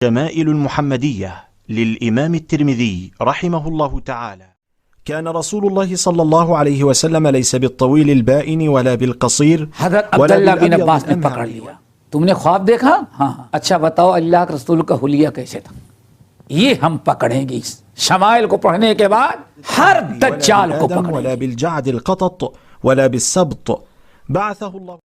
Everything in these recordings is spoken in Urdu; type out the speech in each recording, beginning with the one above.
شمائل المحمدية للإمام الترمذي رحمه الله تعالى. كان رسول الله صلى الله عليه وسلم ليس بالطويل البائن ولا بالقصير. حضرت عبداللہ بن عباس نے پکڑ لیا، تم نے خواب دیکھا؟ ہاں، اچھا بتاؤ اللہ کے رسول کا حلیہ کیسے تھا؟ یہ ہم پکڑیں گے شمائل کو پڑھنے کے بعد، ہر دجال کو پکڑیں گے. ولا بالجعد القطط ولا بالسبط بعثه الله.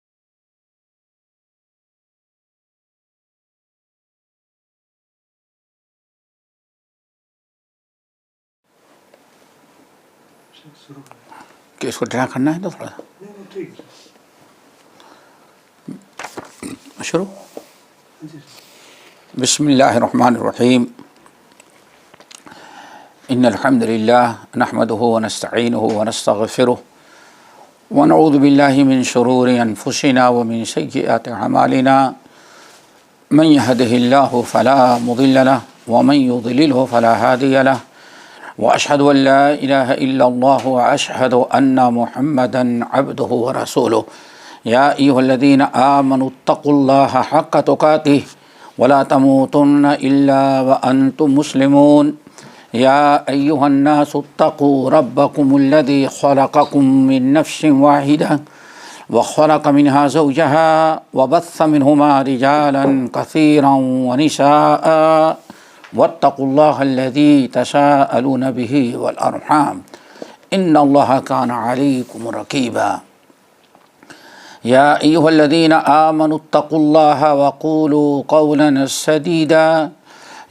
کہ اس کو ڈرا کرنا ہے تو تھوڑا شروع. بسم اللہ الرحمن الرحیم. ان الحمد للہ نحمده ونستعینه ونستغفره ونعوذ باللہ من شرور انفسنا ومن سیئات اعمالنا. من يهده الله فلا مضل له ومن يضلله فلا هادي له. وأشهد أن لا إله إلا الله وأشهد أن محمدا عبده ورسوله. يا أيها الذين آمنوا اتقوا الله حق تقاته ولا تموتن إلا وأنتم مسلمون. يا أيها الناس اتقوا ربكم الذي خلقكم من نفس واحدة وخلق منها زوجها وبث منهما رجالا كثيرا ونساء واتقوا الله الذي تساءلون به والأرحام إن الله كان عليكم رقيبا. يا أيها الذين آمنوا اتقوا الله وقولوا قولا سديدا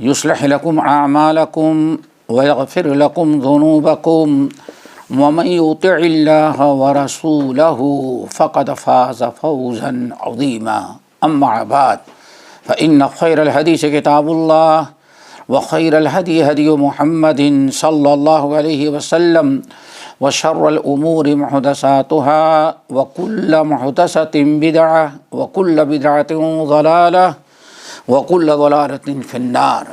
يصلح لكم أعمالكم ويغفر لكم ذنوبكم ومن يطع الله ورسوله فقد فاز فوزا عظيما. أما بعد فإن خير الحديث كتاب الله وخير الهدي هدي محمد صلى الله عليه وسلم وشر الأمور محدثاتها وكل محدثة بدعة وكل بدعة ضلالة وكل ضلالة في النار.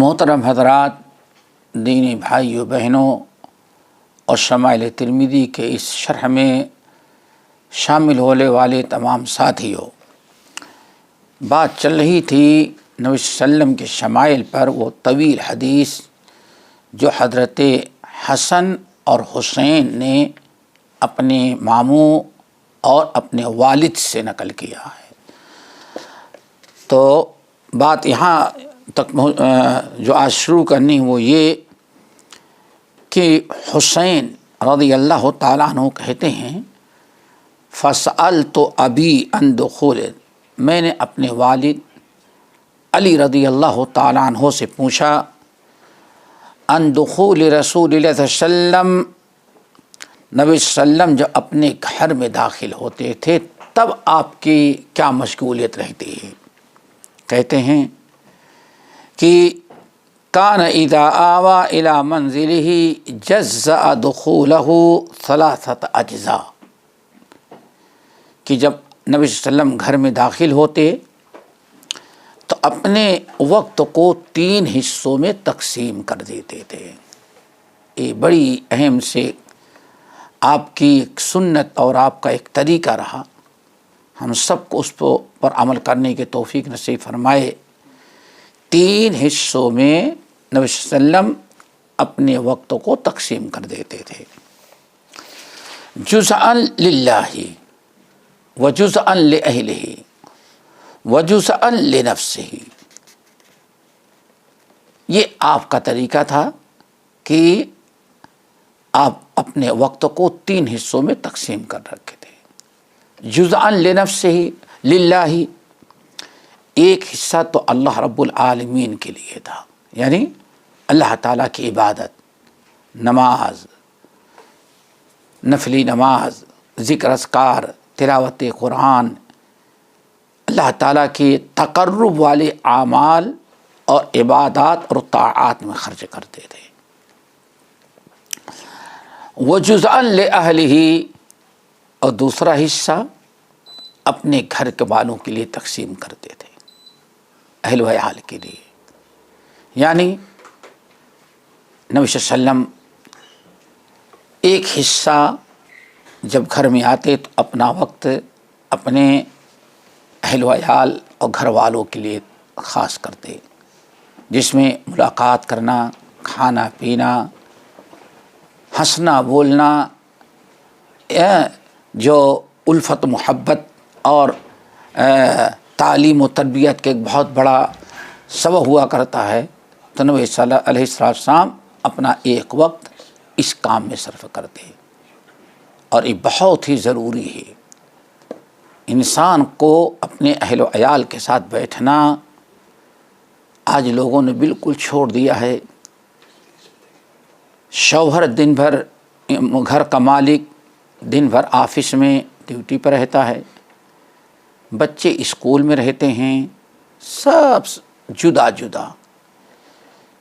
محترم حضرات، دینی بھائیو بہنوں اور شمائل ترمذی کے اس شرح میں شامل ہونے والے تمام ساتھیوں، بات چل رہی تھی نبی صلی اللہ علیہ وسلم کے شمائل پر، وہ طویل حدیث جو حضرت حسن اور حسین نے اپنے ماموں اور اپنے والد سے نقل کیا ہے. تو بات یہاں تک جو آج شروع کرنی وہ یہ کہ حسین رضی اللہ تعالیٰ عنہ کہتے ہیں فَسَأَلْتُ أَبِي عَنْ دُخُولٍ، میں نے اپنے والد علی رضی اللہ تعالیٰ عنہ سے پوچھا ان دخول رسول اللہ صلی اللہ علیہ وسلم، نبی صلی اللہ علیہ وسلم جب اپنے گھر میں داخل ہوتے تھے تب آپ کی کیا مشغولیت رہتی ہے. کہتے ہیں کہ کان اذا آوى الى منزله جزأ دخوله ثلاثة اجزاء، کہ جب نبی صلی اللہ علیہ وسلم گھر میں داخل ہوتے تو اپنے وقت کو 3 حصوں میں تقسیم کر دیتے تھے. یہ بڑی اہم سے آپ کی ایک سنت اور آپ کا ایک طریقہ رہا. ہم سب کو اس پر عمل کرنے کی توفیق نصیب فرمائے. 3 حصوں میں نبی صلی اللہ علیہ وسلم اپنے وقت کو تقسیم کر دیتے تھے. جزءا للہ وجزءا لأہلہ وجزءا لنفسہ. یہ آپ کا طریقہ تھا کہ آپ اپنے وقت کو 3 حصوں میں تقسیم کر رکھے تھے. جزءا لنفسہ، للہ، ایک حصہ تو اللہ رب العالمین کے لیے تھا، یعنی اللہ تعالیٰ کی عبادت، نماز، نفلی نماز، ذکر اذکار، تلاوت قرآن، اللہ تعالیٰ کے تقرب والے اعمال اور عبادات اور طاعات میں خرچ کرتے تھے. وجزءا لأہلہ، اور دوسرا حصہ اپنے گھر کے والوں کے لیے تقسیم کرتے تھے، اہل و عیال کے لیے. یعنی نبی صلی اللہ علیہ وسلم ایک حصہ جب گھر میں آتے تو اپنا وقت اپنے اہل و عیال اور گھر والوں کے لیے خاص کرتے، جس میں ملاقات کرنا، کھانا پینا، ہنسنا بولنا، جو الفت محبت اور تعلیم و تربیت کے ایک بہت بڑا سبب ہوا کرتا ہے، تو نبی صلی اللہ علیہ السلام اپنا ایک وقت اس کام میں صرف کرتے ہیں، اور یہ بہت ہی ضروری ہے۔ انسان کو اپنے اہل و عیال کے ساتھ بیٹھنا آج لوگوں نے بالکل چھوڑ دیا ہے۔ شوہر دن بھر، گھر کا مالک دن بھر آفس میں ڈیوٹی پر رہتا ہے، بچے اسکول میں رہتے ہیں، سب جدا جدا۔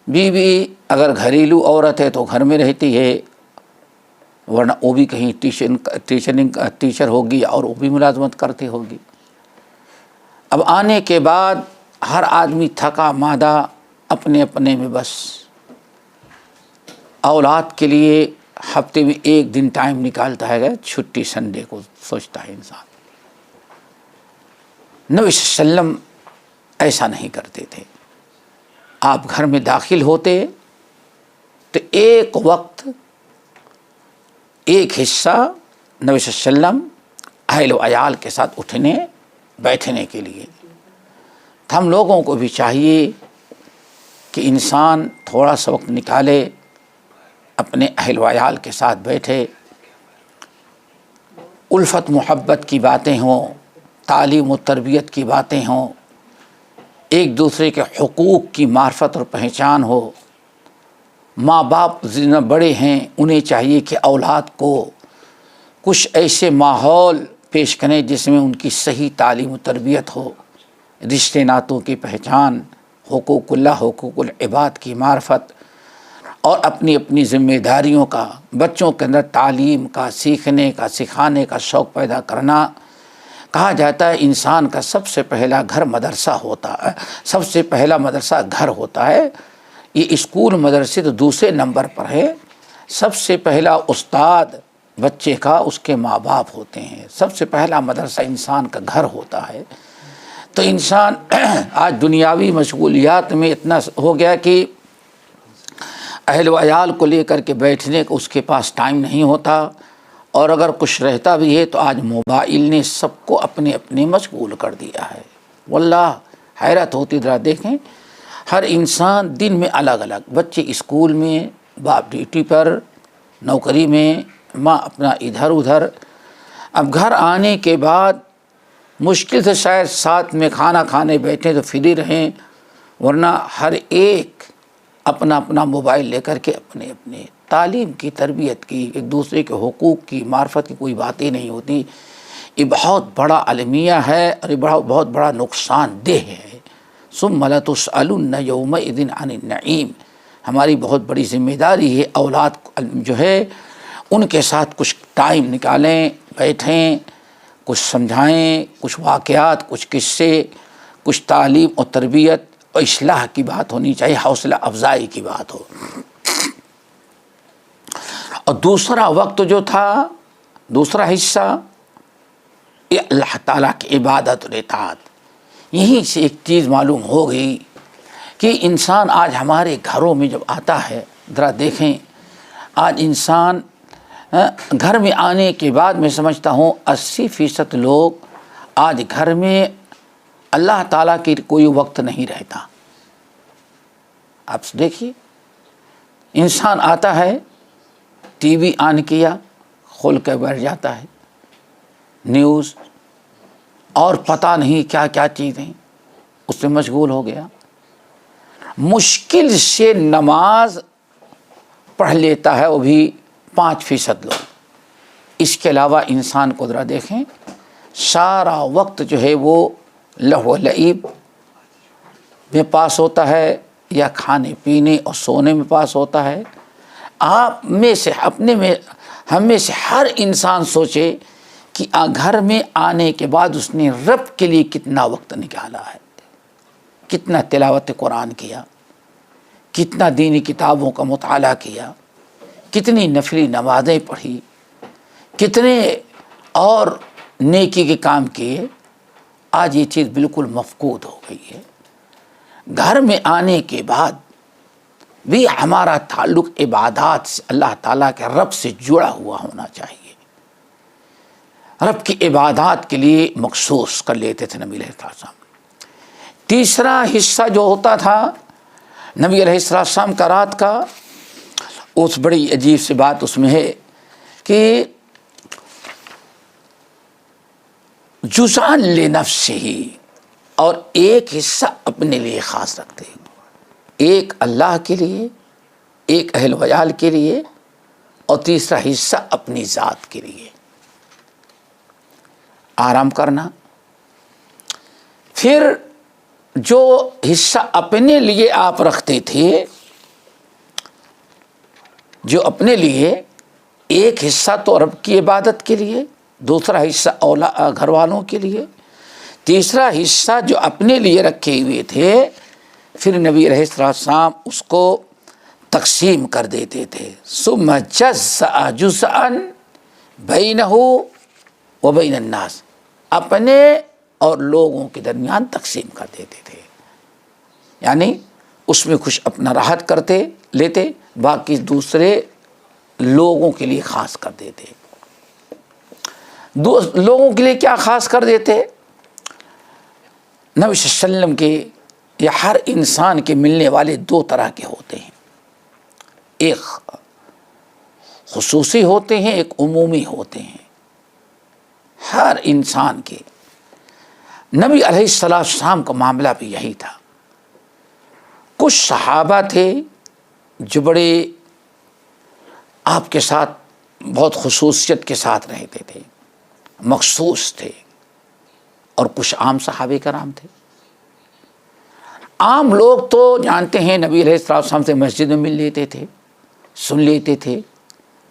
بیوی اگر گھریلو عورت ہے تو گھر میں رہتی ہے، ورنہ وہ بھی کہیں ٹیچر ہوگی اور وہ بھی ملازمت کرتی ہوگی۔ اب آنے کے بعد ہر آدمی تھکا مادہ اپنے اپنے میں، بس اولاد کے لیے ہفتے میں ایک دن ٹائم نکالتا ہے، چھٹی سنڈے کو سوچتا ہے انسان۔ نبی صلی اللہ علیہ وسلم ایسا نہیں کرتے تھے۔ آپ گھر میں داخل ہوتے تو ایک وقت، ایک حصہ نبی صلی اللہ علیہ وسلم اہل و عیال کے ساتھ اٹھنے بیٹھنے کے لیے۔ ہم لوگوں کو بھی چاہیے کہ انسان تھوڑا سا وقت نکالے، اپنے اہل و عیال کے ساتھ بیٹھے، الفت محبت کی باتیں ہوں، تعلیم و تربیت کی باتیں ہوں، ایک دوسرے کے حقوق کی معرفت اور پہچان ہو۔ ماں باپ جتنے بڑے ہیں انہیں چاہیے کہ اولاد کو کچھ ایسے ماحول پیش کریں جس میں ان کی صحیح تعلیم و تربیت ہو، رشتے ناتوں کی پہچان، حقوق اللہ حقوق العباد کی معرفت، اور اپنی اپنی ذمہ داریوں کا، بچوں کے اندر تعلیم کا، سیکھنے کا، سکھانے کا شوق پیدا کرنا۔ کہا جاتا ہے انسان کا سب سے پہلا گھر مدرسہ ہوتا ہے، سب سے پہلا مدرسہ گھر ہوتا ہے۔ یہ اسکول مدرسے تو دوسرے نمبر پر ہے۔ سب سے پہلا استاد بچے کا اس کے ماں باپ ہوتے ہیں، سب سے پہلا مدرسہ انسان کا گھر ہوتا ہے۔ تو انسان آج دنیاوی مشغولیات میں اتنا ہو گیا کہ اہل و عیال کو لے کر کے بیٹھنے کا اس کے پاس ٹائم نہیں ہوتا، اور اگر کچھ رہتا بھی ہے تو آج موبائل نے سب کو اپنے اپنے مشغول کر دیا ہے۔ واللہ حیرت ہوتی، ذرا دیکھیں، ہر انسان دن میں الگ الگ، بچے اسکول میں، باپ ڈیوٹی پر، نوکری میں، ماں اپنا ادھر ادھر۔ اب گھر آنے کے بعد مشکل سے شاید ساتھ میں کھانا کھانے بیٹھیں تو فری رہیں، ورنہ ہر ایک اپنا اپنا موبائل لے کر کے اپنے اپنے تعلیم کی، تربیت کی، ایک دوسرے کے حقوق کی، معرفت کی کوئی باتیں نہیں ہوتی۔ یہ بہت بڑا المیہ ہے اور یہ بہت بڑا نقصان دہ ہے۔ ثم لتسألن یومئذ عن النعیم۔ ہماری بہت بڑی ذمہ داری ہے، اولاد جو ہے ان کے ساتھ کچھ ٹائم نکالیں، بیٹھیں، کچھ سمجھائیں، کچھ واقعات، کچھ قصے، کچھ تعلیم اور تربیت اور اصلاح کی بات ہونی چاہیے، حوصلہ افزائی کی بات ہو۔ اور دوسرا وقت جو تھا، دوسرا حصہ، یہ اللہ تعالیٰ کی عبادت اور اطاعت۔ یہیں سے ایک چیز معلوم ہو گئی کہ انسان آج ہمارے گھروں میں جب آتا ہے، ذرا دیکھیں، آج انسان گھر میں آنے کے بعد میں سمجھتا ہوں 80% لوگ آج گھر میں اللہ تعالیٰ کی کوئی وقت نہیں رہتا۔ آپ دیکھیے، انسان آتا ہے، ٹی وی آن کیا، کھول کے بیٹھ جاتا ہے، نیوز اور پتہ نہیں کیا کیا چیزیں، اس سے مشغول ہو گیا۔ مشکل سے نماز پڑھ لیتا ہے وہ بھی 5% لوگ۔ اس کے علاوہ انسان کو ذرا دیکھیں، سارا وقت جو ہے وہ لہو و لعب میں پاس ہوتا ہے، یا کھانے پینے اور سونے میں پاس ہوتا ہے۔ آپ میں سے، اپنے میں، ہم میں سے ہر انسان سوچے کہ گھر میں آنے کے بعد اس نے رب کے لیے کتنا وقت نکالا ہے، کتنا تلاوت قرآن کیا، کتنا دینی کتابوں کا مطالعہ کیا، کتنی نفلی نمازیں پڑھی، کتنے اور نیکی کے کام کیے، آج یہ چیز بالکل مفقود ہو گئی ہے. گھر میں آنے کے بعد بھی ہمارا تعلق عبادات سے اللہ تعالیٰ کے رب سے جڑا ہوا ہونا چاہیے. رب کی عبادات کے لیے مخصوص کر لیتے تھے نبی علیہ السلام. تیسرا حصہ جو ہوتا تھا نبی علیہ السلام کا رات کا، اس بڑی عجیب سی بات اس میں ہے کہ جزءاً لنفسہ، اور ایک حصہ اپنے لیے خاص رکھتے ہیں، ایک اللہ کے لیے، ایک اہل ویال کے لیے، اور تیسرا حصہ اپنی ذات کے لیے. آرام کرنا. پھر جو حصہ اپنے لیے آپ رکھتے تھے، جو اپنے لیے، ایک حصہ تو رب کی عبادت کے لیے، دوسرا حصہ گھر والوں کے لیے، تیسرا حصہ جو اپنے لیے رکھے ہوئے تھے، پھر نبی علیہ السلام اس کو تقسیم کر دیتے تھے. ثم جزأ جزءا بینہ وبین الناس، اپنے اور لوگوں کے درمیان تقسیم کر دیتے تھے. یعنی اس میں کچھ اپنا راحت کرتے لیتے، باقی دوسرے لوگوں کے لیے خاص کر دیتے. لوگوں کے لیے کیا خاص کر دیتے؟ نبی صلی اللہ علیہ وسلم کے یا ہر انسان کے ملنے والے دو طرح کے ہوتے ہیں، ایک خصوصی ہوتے ہیں، ایک عمومی ہوتے ہیں. ہر انسان کے نبی علیہ السلام کا معاملہ بھی یہی تھا. کچھ صحابہ تھے جو بڑے آپ کے ساتھ بہت خصوصیت کے ساتھ رہتے تھے، مخصوص تھے، اور کچھ عام صحابہ کرام تھے. عام لوگ تو جانتے ہیں نبی علیہ السلام سے مسجد میں مل لیتے تھے، سن لیتے تھے،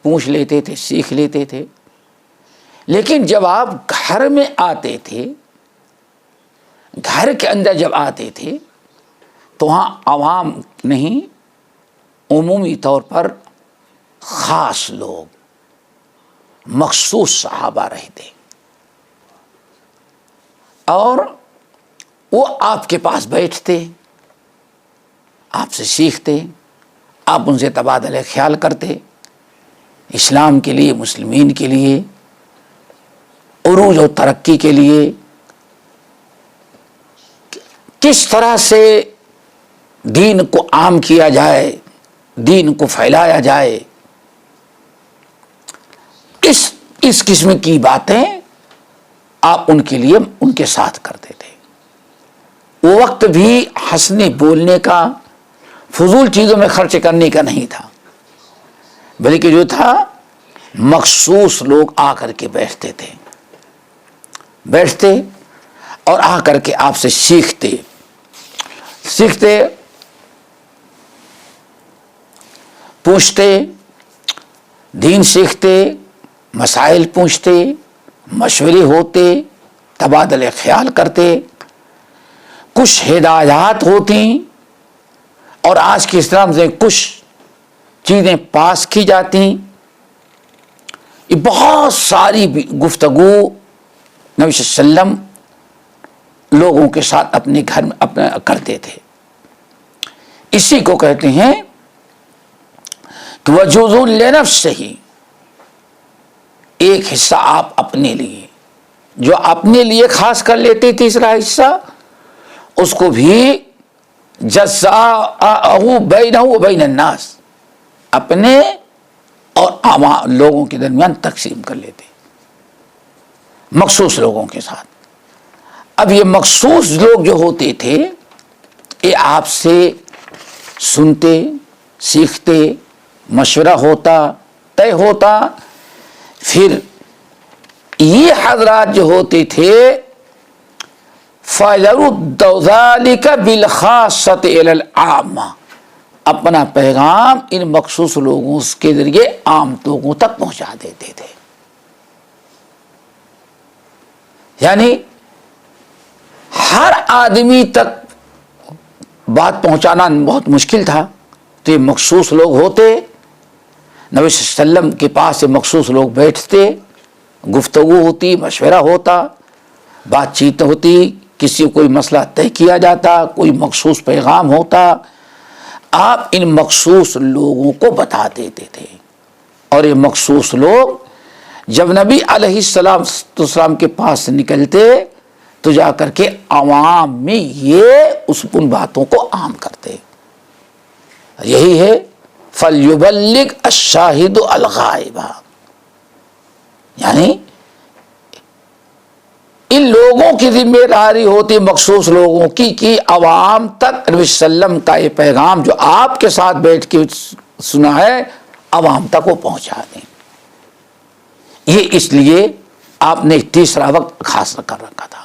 پوچھ لیتے تھے، سیکھ لیتے تھے. لیکن جب آپ گھر میں آتے تھے، گھر کے اندر جب آتے تھے، تو وہاں عوام نہیں، عمومی طور پر خاص لوگ، مخصوص صحابہ رہتے، اور وہ آپ کے پاس بیٹھتے، آپ سے سیکھتے، آپ ان سے تبادلہ خیال کرتے، اسلام کے لیے، مسلمین کے لیے، عروج و ترقی کے لیے کس طرح سے دین کو عام کیا جائے، دین کو پھیلایا جائے، اس قسم کی باتیں آپ ان کے لیے ان کے ساتھ کرتے تھے. وہ وقت بھی ہنسنے بولنے کا، فضول چیزوں میں خرچ کرنے کا نہیں تھا، بلکہ جو تھا مخصوص لوگ آ کر کے بیٹھتے اور آ کر کے آپ سے سیکھتے پوچھتے، دین سیکھتے، مسائل پوچھتے، مشورے ہوتے، تبادلہ خیال کرتے، کچھ ہدایات ہوتی، اور آج کے اسلام سے کچھ چیزیں پاس کی جاتی. یہ بہت ساری گفتگو نبی صلی اللہ علیہ وسلم لوگوں کے ساتھ اپنے گھر میں اپنا کرتے تھے. اسی کو کہتے ہیں کہ وجوز لنفسہ، ایک حصہ آپ اپنے لیے، جو اپنے لیے خاص کر لیتے تیسرا حصہ، اس کو بھی جزاء بینہ وبین الناس، اپنے اور عوام لوگوں کے درمیان تقسیم کر لیتے، مخصوص لوگوں کے ساتھ. اب یہ مخصوص لوگ جو ہوتے تھے، یہ آپ سے سنتے، سیکھتے، مشورہ ہوتا، طے ہوتا. پھر یہ حضرات جو ہوتے تھے فَيَرُدُّ ذَلِكَ بِالْخَاصَّةِ إِلَى الْعَامَّةِ، اپنا پیغام ان مخصوص لوگوں کے ذریعے عام لوگوں تک پہنچا دیتے تھے. یعنی ہر آدمی تک بات پہنچانا بہت مشکل تھا، تو یہ مخصوص لوگ ہوتے، نبی صلی اللہ علیہ وسلم کے پاس سے مخصوص لوگ بیٹھتے، گفتگو ہوتی، مشورہ ہوتا، بات چیت ہوتی، کسی کوئی مسئلہ طے کیا جاتا، کوئی مخصوص پیغام ہوتا، آپ ان مخصوص لوگوں کو بتا دیتے تھے، اور یہ مخصوص لوگ جب نبی علیہ السلام کے پاس سے نکلتے تو جا کر کے عوام میں یہ ان باتوں کو عام کرتے. یہی ہے فَلْيُبَلِّغْ الشَّاهِدُ الْغَائِبَ، یعنی ان لوگوں کی ذمہ داری ہوتی مخصوص لوگوں کی کہ عوام تک نبی صلی اللہ علیہ وسلم کا یہ پیغام جو آپ کے ساتھ بیٹھ کے سنا ہے عوام تک وہ پہنچا دیں. یہ اس لیے آپ نے تیسرا وقت خاص کر رکھا تھا.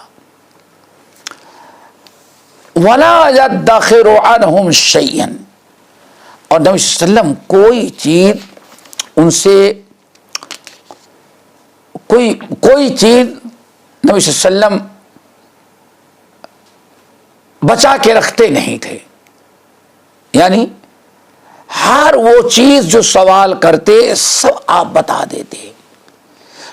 وَلَا يَدَّخِرُ عَنْهُمْ شَيْئًا، اور نبی صلی اللہ علیہ وسلم کوئی چیز ان سے کوئی چیز نبی صلی اللہ علیہ وسلم بچا کے رکھتے نہیں تھے. یعنی ہر وہ چیز جو سوال کرتے سب آپ بتا دیتے،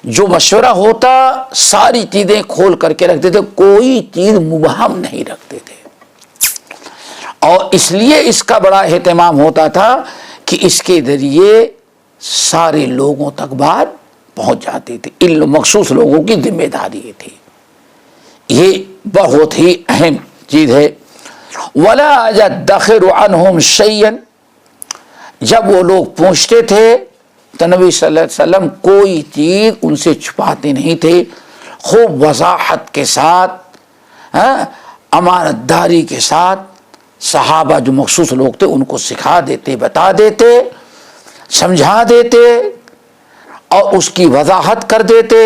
جو مشورہ ہوتا ساری چیزیں کھول کر کے رکھتے تھے، کوئی چیز مبہم نہیں رکھتے تھے. اور اس لیے اس کا بڑا اہتمام ہوتا تھا کہ اس کے ذریعے سارے لوگوں تک بات پہنچ جاتی تھی. ان مخصوص لوگوں کی ذمہ داری تھی. یہ بہت ہی اہم چیز ہے. وَلَا يَدَّخِرُ عَنْهُمْ شَيْئًا، جب وہ لوگ پوچھتے تھے تو نبی صلی اللہ علیہ وسلم کوئی چیز ان سے چھپاتے نہیں تھے، خوب وضاحت کے ساتھ، امانت داری کے ساتھ صحابہ جو مخصوص لوگ تھے ان کو سکھا دیتے، بتا دیتے، سمجھا دیتے اور اس کی وضاحت کر دیتے.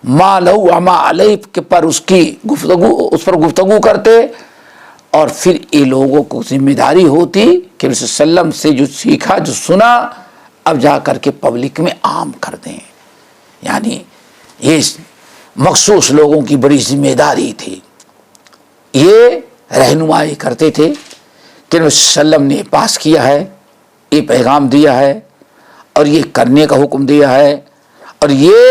ما لہو وما علیہ کے پر اس پر گفتگو کرتے. اور پھر یہ لوگوں کو ذمہ داری ہوتی کہ رسول صلی اللہ علیہ وسلم سے جو سیکھا جو سنا اب جا کر کے پبلک میں عام کر دیں. یعنی یہ مخصوص لوگوں کی بڑی ذمہ داری تھی. یہ رہنمائی کرتے تھے کہ رسول صلی اللہ علیہ وسلم نے پاس کیا ہے، یہ پیغام دیا ہے اور یہ کرنے کا حکم دیا ہے اور یہ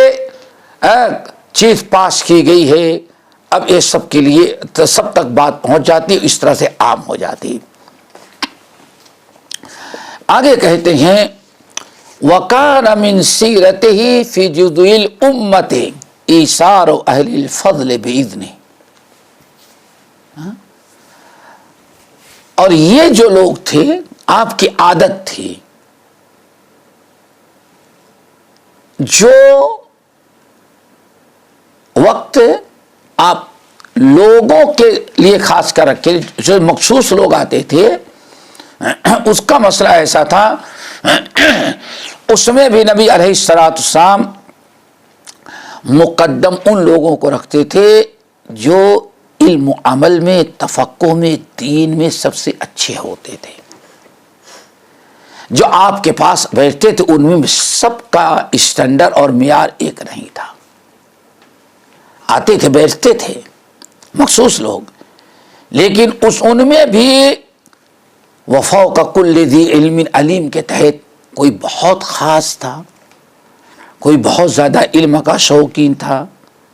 چیز پاس کی گئی ہے. اب یہ سب کے لیے سب تک بات پہنچ جاتی، اس طرح سے عام ہو جاتی. آگے کہتے ہیں وَكَانَ مِن سِيرَتِهِ فِي جُزْءِ الْأُمَّةِ إِيثَارُ أَهْلِ الْفَضْلِ بِإِذْنِهِ. اور یہ جو لوگ تھے آپ کی عادت تھی جو وقت آپ لوگوں کے لیے خاص کر رکھے، جو مخصوص لوگ آتے تھے اس کا مسئلہ ایسا تھا اس میں بھی نبی علیہ السلام مقدم ان لوگوں کو رکھتے تھے جو علم و عمل میں، تفقہ میں، دین میں سب سے اچھے ہوتے تھے. جو آپ کے پاس بیٹھتے تھے ان میں سب کا اسٹینڈرڈ اور معیار ایک نہیں تھا. آتے تھے بیٹھتے تھے مخصوص لوگ، لیکن ان میں بھی وفوق کل ذی علم علیم کے تحت کوئی بہت خاص تھا، کوئی بہت زیادہ علم کا شوقین تھا،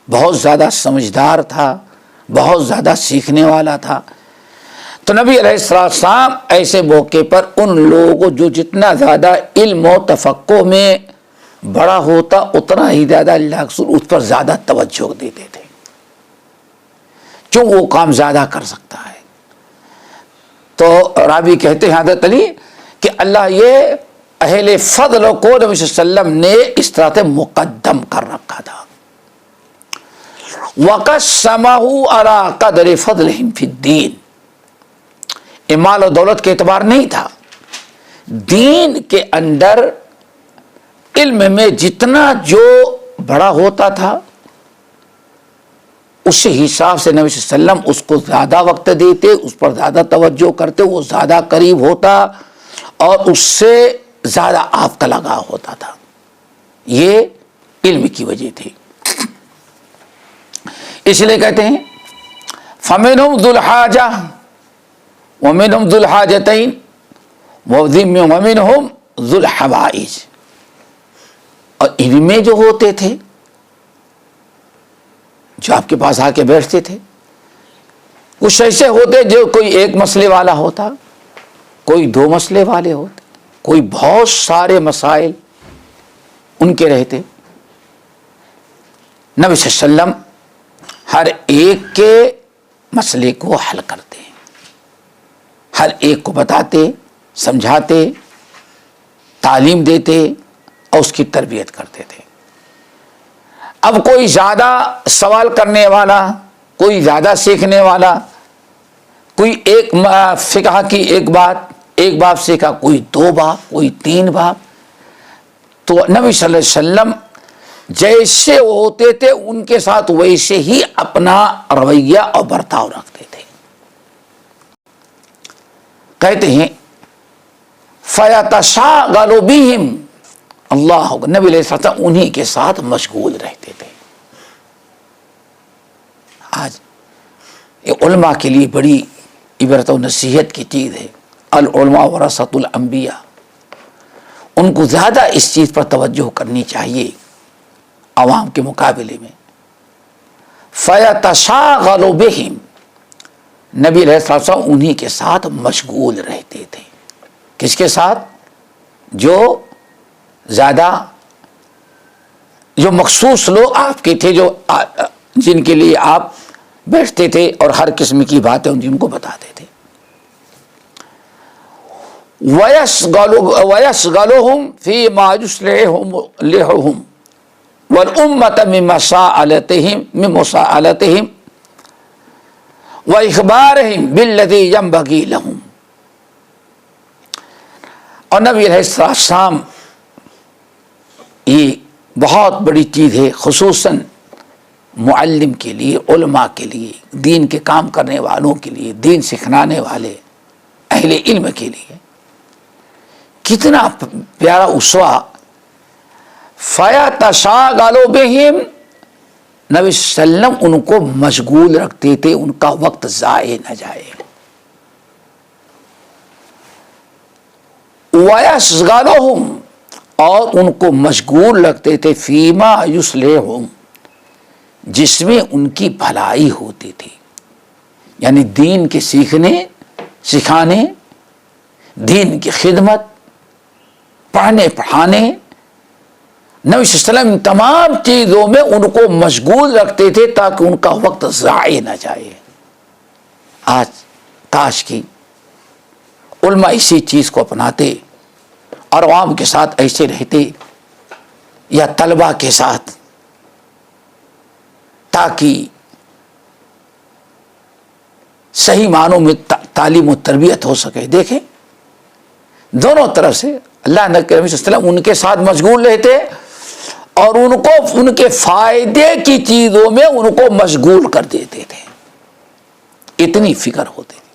بہت زیادہ سمجھدار تھا، بہت زیادہ سیکھنے والا تھا. تو نبی علیہ السلام ایسے موقع پر ان لوگوں جو جتنا زیادہ علم و تفقہ میں بڑا ہوتا اتنا ہی زیادہ اللہ کے رسول اس پر زیادہ توجہ دیتے تھے، کیوں وہ کام زیادہ کر سکتا ہے. تو راوی کہتے ہیں حضرت علی کہ اللہ یہ اہل فضل کو نبی صلی اللہ علیہ وسلم نے اس طرح سے مقدم کر رکھا تھا. وَقَسَّمَهُ عَلَىٰ قَدْرِ فَضْلِهِمْ فِي الدِّينِ، مال و دولت کے اعتبار نہیں تھا، دین کے اندر علم میں جتنا جو بڑا ہوتا تھا اس حساب سے نبی صلی اللہ علیہ وسلم اس کو زیادہ وقت دیتے، اس پر زیادہ توجہ کرتے، وہ زیادہ قریب ہوتا اور اس سے زیادہ آپ کا لگاؤ ہوتا تھا. یہ علم کی وجہ تھی. اس لیے کہتے ہیں فَمِنْهُمْ ذُو الْحَاجَةِ وَمِنْهُمْ ذُو الْحَاجَتَيْنِ وَمِنْهُمْ ذُو الْحَوَائِجِ. اور ان میں جو ہوتے تھے جو آپ کے پاس آ کے بیٹھتے تھے، کچھ ایسے ہوتے جو کوئی ایک مسئلے والا ہوتا، کوئی 2 مسئلے والے ہوتے، کوئی بہت سارے مسائل ان کے رہتے۔ نبی صلی اللہ علیہ وسلم ہر ایک کے مسئلے کو حل کرتے، ہر ایک کو بتاتے، سمجھاتے، تعلیم دیتے اور اس کی تربیت کرتے تھے۔ اب کوئی زیادہ سوال کرنے والا، کوئی زیادہ سیکھنے والا، کوئی ایک فقہ کی ایک باب سیکھا، کوئی 2 باب، کوئی 3 باب، تو نبی صلی اللہ علیہ وسلم جیسے وہ ہوتے تھے ان کے ساتھ ویسے ہی اپنا رویہ اور برتاؤ رکھتے تھے۔ کہتے ہیں فَيَتَشَاغَلُ بِهِمْ، اللہ نبی علیہ السلام انہی کے ساتھ مشغول رہتے تھے۔ آج یہ علماء کے لیے بڑی عبرت و نصیحت کی چیز ہے۔ العلماء ورثۃ الانبیاء، ان کو زیادہ اس چیز پر توجہ کرنی چاہیے عوام کے مقابلے میں۔ فَيَتَشَاغَلُ بِهِمْ، نبی علیہ السلام انہی کے ساتھ مشغول رہتے تھے۔ کس کے ساتھ؟ جو زیادہ، جو مخصوص لوگ آپ کے تھے، جو جن کے لیے آپ بیٹھتے تھے اور ہر قسم کی باتیں جن کو بتاتے تھے۔ وَيَشْغَلُهُمْ فِي مَا يُصْلِحُهُمْ وَالْأُمَّةَ مِنْ مُسَاءَلَتِهِمْ وَإِخْبَارِهِمْ بِالَّذِي يَنبَغِي لَهُمْ۔ اور نبی علیہ السلام، یہ بہت بڑی چیز ہے، خصوصاً معلم کے لیے، علماء کے لیے، دین کے کام کرنے والوں کے لیے، دین سکھلانے والے اہل علم کے لیے کتنا پیارا اسوہ۔ فَيَتَشَاغَلُ بِهِمْ، نبی صلی اللہ علیہ وسلم ان کو مشغول رکھتے تھے، ان کا وقت ضائع نہ جائے۔ وَيَشْغَلُهُمْ، اور ان کو مشغول رکھتے تھے فیما یصلحہم، جس میں ان کی بھلائی ہوتی تھی، یعنی دین کے سیکھنے، سکھانے، دین کی خدمت، پڑھنے پڑھانے، نبی صلی اللہ علیہ وسلم تمام چیزوں میں ان کو مشغول رکھتے تھے تاکہ ان کا وقت ضائع نہ جائے۔ آج کاش کی علماء اسی چیز کو اپناتے اور عوام کے ساتھ ایسے رہتے، یا طلباء کے ساتھ، تاکہ صحیح معنوں میں تعلیم و تربیت ہو سکے۔ دیکھیں دونوں طرف سے اللہ نبی صلی اللہ علیہ وسلم ان کے ساتھ مشغول رہتے اور ان کو ان کے فائدے کی چیزوں میں ان کو مشغول کر دیتے تھے، اتنی فکر ہوتی تھی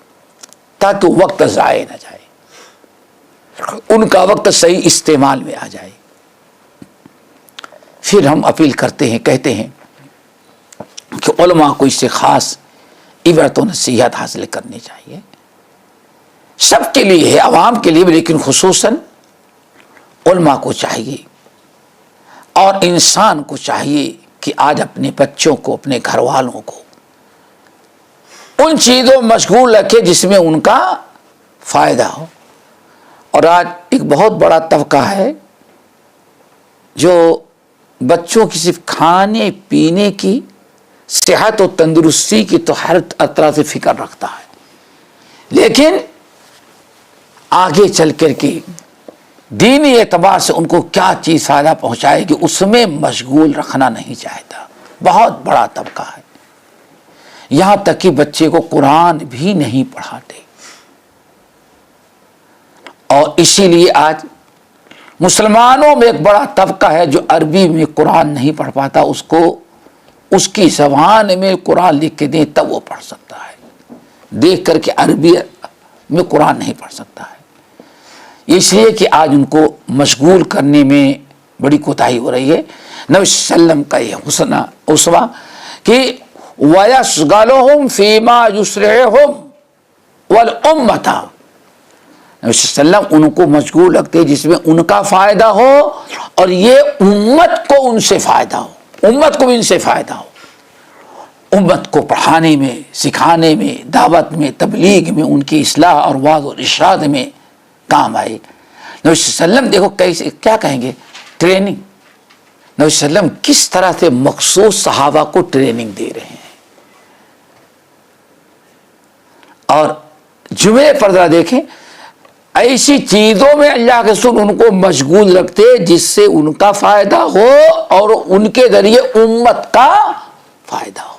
تاکہ وقت ضائع نہ جائے، ان کا وقت صحیح استعمال میں آ جائے۔ پھر ہم اپیل کرتے ہیں، کہتے ہیں کہ علماء کو اس سے خاص عبرت و نصیحت حاصل کرنی چاہیے، سب کے لیے ہے، عوام کے لیے بھی، لیکن خصوصاً علماء کو چاہیے اور انسان کو چاہیے کہ آج اپنے بچوں کو، اپنے گھر والوں کو ان چیزوں میں مشغول رکھے جس میں ان کا فائدہ ہو۔ اور آج ایک بہت بڑا طبقہ ہے جو بچوں کی صرف کھانے پینے کی، صحت و تندرستی کی تو ہر طرح سے فکر رکھتا ہے، لیکن آگے چل کر کے دینی اعتبار سے ان کو کیا چیز فائدہ پہنچائے گی اس میں مشغول رکھنا نہیں چاہتا۔ بہت بڑا طبقہ ہے، یہاں تک کہ بچے کو قرآن بھی نہیں پڑھاتے، اور اسی لیے آج مسلمانوں میں ایک بڑا طبقہ ہے جو عربی میں قرآن نہیں پڑھ پاتا، اس کو اس کی زبان میں قرآن لکھ کے دیں تب وہ پڑھ سکتا ہے، دیکھ کر کے عربی میں قرآن نہیں پڑھ سکتا ہے۔ اس لیے کہ آج ان کو مشغول کرنے میں بڑی کوتاہی ہو رہی ہے۔ نبی صلی اللہ علیہ وسلم کا یہ حسن اسوہ کہ وَيَشْغَلُهُمْ فِي مَا يُصْلِحُهُمْ وَالْأُمَّةَ، نبی صلی اللہ علیہ وسلم ان کو مشغول رکھتے جس میں ان کا فائدہ ہو اور یہ امت کو ان سے فائدہ ہو، امت کو بھی ان سے فائدہ ہو۔ امت کو پڑھانے میں، سکھانے میں، دعوت میں، تبلیغ میں، ان کی اصلاح اور وعظ اور ارشاد میں کام آئے۔ نبی صلی اللہ علیہ وسلم دیکھو کیسے، کیا کہیں گے، ٹریننگ۔ نبی صلی اللہ علیہ وسلم کس طرح سے مخصوص صحابہ کو ٹریننگ دے رہے ہیں۔ اور جمعے پر ذرا دیکھیں، ایسی چیزوں میں اللہ کے رسول ان کو مشغول رکھتے جس سے ان کا فائدہ ہو اور ان کے ذریعے امت کا فائدہ ہو۔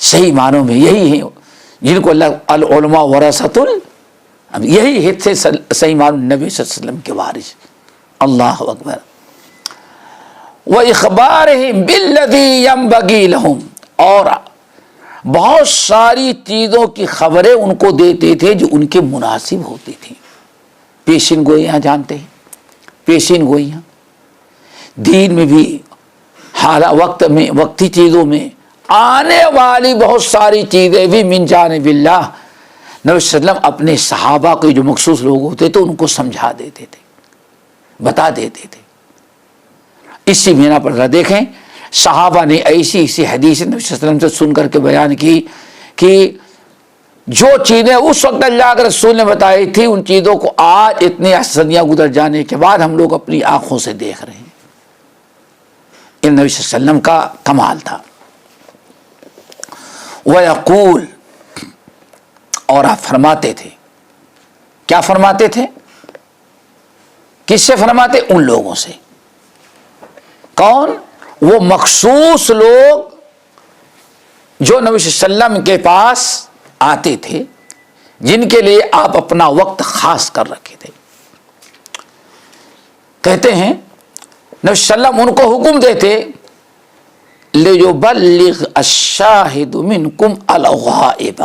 صحیح معنوں میں یہی ہے جن کو اللہ العلماء ورثۃ یہی حد سے صحیح معنوں نبی صلی اللہ علیہ وسلم کے وارث۔ اللہ اکبر۔ وَإِخْبَارِهِمْ بِالَّذِي يَنبَغِي لَهُمْ، اور بہت ساری چیزوں کی خبریں ان کو دیتے تھے جو ان کے مناسب ہوتی تھیں۔ پیشین گوئیاں جانتے ہیں، پیشین گوئیاں دین میں بھی، وقت میں، وقتی چیزوں میں آنے والی بہت ساری چیزیں بھی من جانب اللہ نبی صلی اللہ علیہ وسلم اپنے صحابہ کے جو مخصوص لوگ ہوتے تھے ان کو سمجھا دیتے تھے، بتا دیتے تھے۔ اسی بنا پر دیکھیں صحابہ نے ایسی حدیث نبی صلی اللہ علیہ وسلم سے سن کر کے بیان کی کہ جو چیزیں اس وقت اللہ کے رسول نے بتائی تھی ان چیزوں کو آج اتنے صدیاں گزر جانے کے بعد ہم لوگ اپنی آنکھوں سے دیکھ رہے ہیں۔ یہ نبی صلی اللہ علیہ وسلم کا کمال تھا۔ وَيَقُول، اور آپ فرماتے تھے، کیا فرماتے تھے؟ کس سے فرماتے؟ ان لوگوں سے۔ کون؟ وہ مخصوص لوگ جو نبی صلی اللہ علیہ وسلم کے پاس آتے تھے، جن کے لیے آپ اپنا وقت خاص کر رکھے تھے۔ کہتے ہیں نبی صلی اللہ علیہ وسلم ان کو حکم دیتے لِيُبَلِّغْ الشَّاهِدُ مِنْكُمْ الْغَائِبَ۔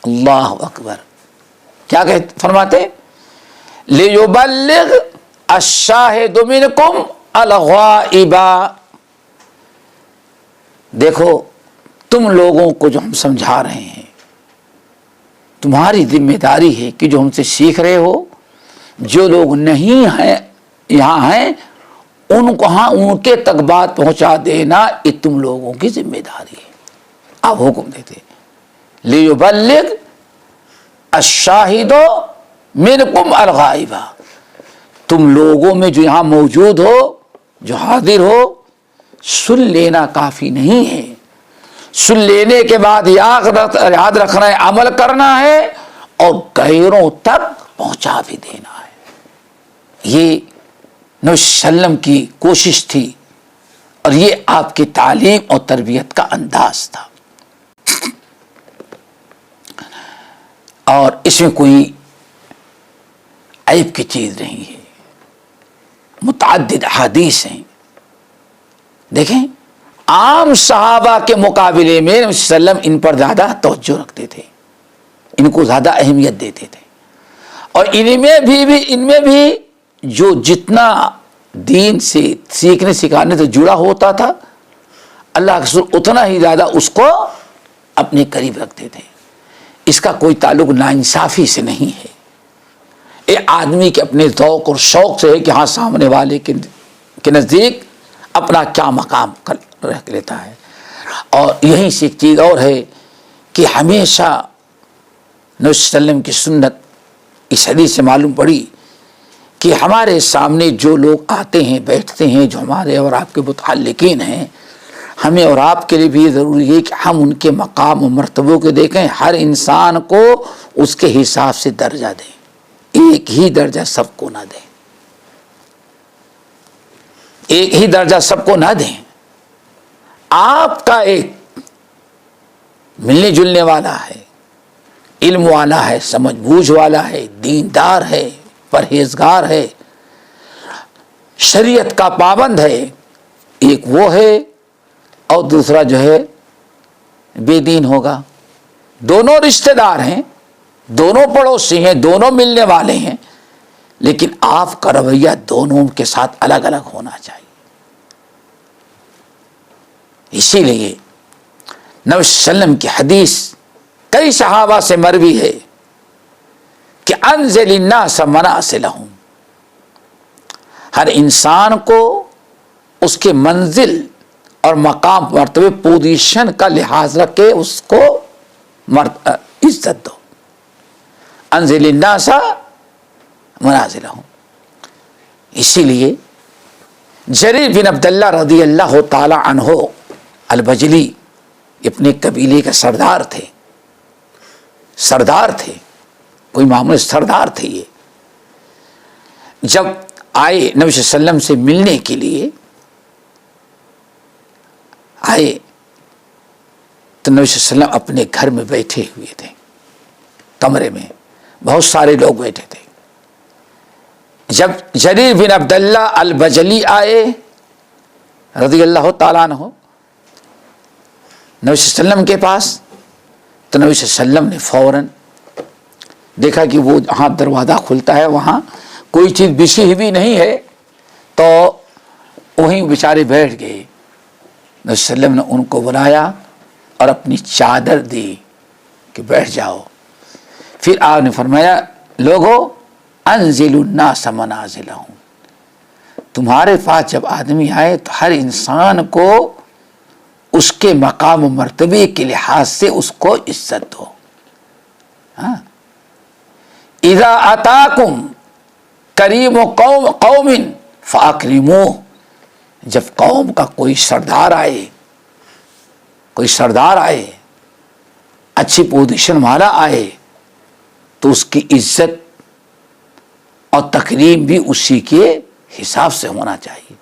اللہ اکبر۔ کیا فرماتے؟ لِيُبَلِّغْ الشَّاهِدُ مِنْكُمْ الْغَائِبَ۔ دیکھو تم لوگوں کو جو ہم سمجھا رہے ہیں، تمہاری ذمہ داری ہے کہ جو ہم سے سیکھ رہے ہو، جو لوگ نہیں ہیں یہاں ہیں ان کو ہاں ان کے تک بات پہنچا دینا، یہ تم لوگوں کی ذمہ داری ہے۔ آپ حکم دیتے لِيُبَلِّغْ الشَّاهِدُ مِنْكُمْ الْغَائِبَ، تم لوگوں میں جو یہاں موجود ہو، جو حاضر ہو، سن لینا کافی نہیں ہے، سن لینے کے بعد یاد رکھنا ہے، عمل کرنا ہے اور غیروں تک پہنچا بھی دینا ہے۔ یہ نبی صلی اللہ علیہ وسلم کی کوشش تھی اور یہ آپ کی تعلیم اور تربیت کا انداز تھا۔ اور اس میں کوئی عیب کی چیز نہیں ہے۔ متعدد احادیث ہیں۔ دیکھیں عام صحابہ کے مقابلے میں نبی صلی اللہ علیہ وسلم ان پر زیادہ توجہ رکھتے تھے، ان کو زیادہ اہمیت دیتے تھے، اور ان میں بھی جو جتنا دین سے سیکھنے سکھانے سے جڑا ہوتا تھا، اللہ کے رسول اتنا ہی زیادہ اس کو اپنے قریب رکھتے تھے۔ اس کا کوئی تعلق ناانصافی سے نہیں ہے، ایک آدمی کے اپنے ذوق اور شوق سے ہے کہ ہاں سامنے والے کے نزدیک اپنا کیا مقام رکھ لیتا ہے۔ اور یہیں سے ایک چیز اور ہے کہ ہمیشہ نبی صلی اللہ علیہ وسلم کی سنت اس حدیث سے معلوم پڑی کہ ہمارے سامنے جو لوگ آتے ہیں بیٹھتے ہیں، جو ہمارے اور آپ کے متعلقین ہیں، ہمیں اور آپ کے لیے بھی یہ ضروری ہے کہ ہم ان کے مقام و مرتبوں کو دیکھیں، ہر انسان کو اس کے حساب سے درجہ دیں، ایک ہی درجہ سب کو نہ دیں، ایک ہی درجہ سب کو نہ دیں۔ آپ کا ایک ملنے جلنے والا ہے، علم والا ہے، سمجھ بوجھ والا ہے، دیندار ہے، پرہیزگار ہے، شریعت کا پابند ہے، ایک وہ ہے اور دوسرا جو ہے بے دین ہوگا۔ دونوں رشتہ دار ہیں، دونوں پڑوسی ہیں، دونوں ملنے والے ہیں، لیکن آپ کا رویہ دونوں کے ساتھ الگ الگ ہونا چاہیے۔ اسی لیے نبی صلی اللہ علیہ وسلم کی حدیث کئی صحابہ سے مروی ہے کہ انزل الناس منازلہم، ہر انسان کو اس کے منزل اور مقام مرتبے پوزیشن کا لحاظ رکھ کے اس کو عزت دو. انزل الناس منازلہم. اسی لیے جریر بن عبداللہ رضی اللہ تعالی عنہ البجلی اپنے قبیلے کا سردار تھے. سردار تھے، کوئی معمولی سردار تھے. یہ جب آئے نبی صلی اللہ علیہ وسلم سے ملنے کے لیے آئے تو نبی صلی اللہ علیہ وسلم اپنے گھر میں بیٹھے ہوئے تھے، کمرے میں بہت سارے لوگ بیٹھے تھے. جب جریر بن عبداللہ البجلی آئے رضی اللہ تعالیٰ عنہ نبی صلی اللہ علیہ وسلم کے پاس، تو نبی صلی اللہ علیہ وسلم نے فوراً دیکھا کہ وہ جہاں دروازہ کھلتا ہے وہاں کوئی چیز بچھی بھی نہیں ہے، تو وہیں بیچارے بیٹھ گئے. نبی صلی اللہ علیہ وسلم نے ان کو بلایا اور اپنی چادر دی کہ بیٹھ جاؤ. پھر آپ نے فرمایا لوگو انزل الناس منازلہم، تمہارے پاس جب آدمی آئے تو ہر انسان کو اس کے مقام و مرتبے کے لحاظ سے اس کو عزت دو. اذا اتاکم کریم قوم فاکرموہ، جب قوم کا کوئی سردار آئے اچھی پوزیشن والا آئے تو اس کی عزت اور تکریم بھی اسی کے حساب سے ہونا چاہیے.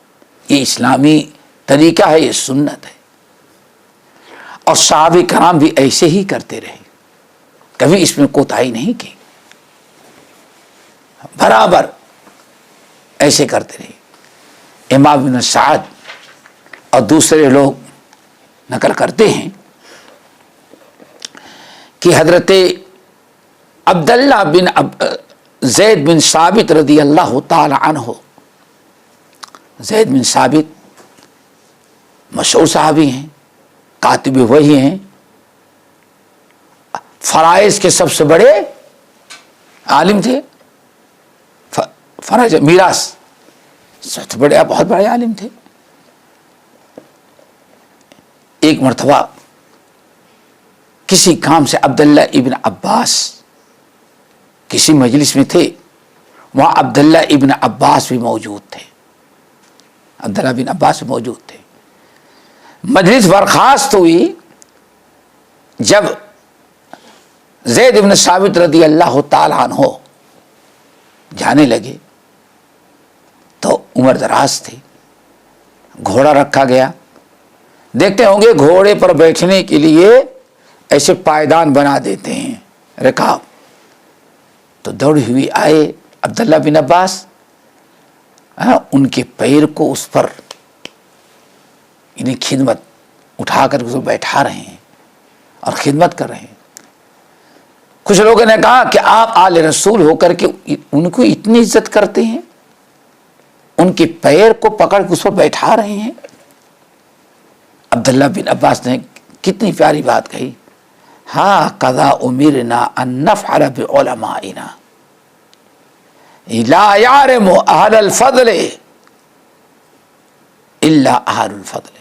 یہ اسلامی طریقہ ہے، یہ سنت ہے. اور صحابہ کرام بھی ایسے ہی کرتے رہے، کبھی اس میں کوتاہی نہیں کی، برابر ایسے کرتے رہے. امام بن سعد اور دوسرے لوگ نقل کرتے ہیں کہ حضرت عبداللہ بن زید بن ثابت رضی اللہ تعالی عنہ، زید بن ثابت مشہور صحابی ہیں، کاتب وحی ہیں، فرائض کے سب سے بڑے عالم تھے. فرائض میراث سب سے بڑے بہت بڑے عالم تھے. ایک مرتبہ کسی کام سے عبداللہ ابن عباس کسی مجلس میں تھے، وہاں عبداللہ ابن عباس بھی موجود تھے. عبداللہ بن عباس بھی موجود تھے. مجلس برخاست ہوئی. جب زید بن ثابت رضی اللہ تعالی عنہ جانے لگے تو عمر دراز تھے، گھوڑا رکھا گیا. دیکھتے ہوں گے گھوڑے پر بیٹھنے کے لیے ایسے پائیدان بنا دیتے ہیں، رکاب. تو دوڑی ہوئی آئے عبداللہ بن عباس، ان کے پیر کو اس پر انہیں خدمت اٹھا کر اس کو بیٹھا رہے ہیں اور خدمت کر رہے ہیں. کچھ لوگوں نے کہا کہ آپ آل رسول ہو کر کے ان کو اتنی عزت کرتے ہیں، ان کے پیر کو پکڑ کے اس پر بیٹھا رہے ہیں. عبداللہ بن عباس نے کتنی پیاری بات کہی، ہاں قضا امرنا ان نفعل بعلمائنا لا یعلم اہل الفضل الا اہل الفضل.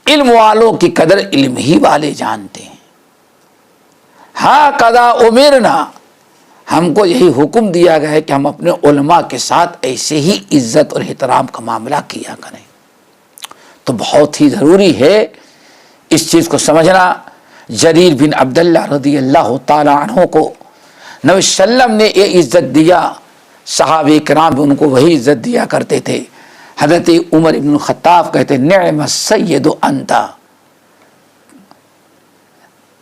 علم والوں کی قدر علم ہی والے جانتے ہیں. ہاں قضا امرنا، ہم کو یہی حکم دیا گیا ہے کہ ہم اپنے علماء کے ساتھ ایسے ہی عزت اور احترام کا معاملہ کیا کریں. تو بہت ہی ضروری ہے اس چیز کو سمجھنا. جریر بن عبداللہ رضی اللہ تعالی عنہ کو نبی صلی اللہ علیہ وسلم نے یہ عزت دیا، صحابہ کرام بھی ان کو وہی عزت دیا کرتے تھے. حضرت عمر بن الخطاب کہتے نعم السید انت،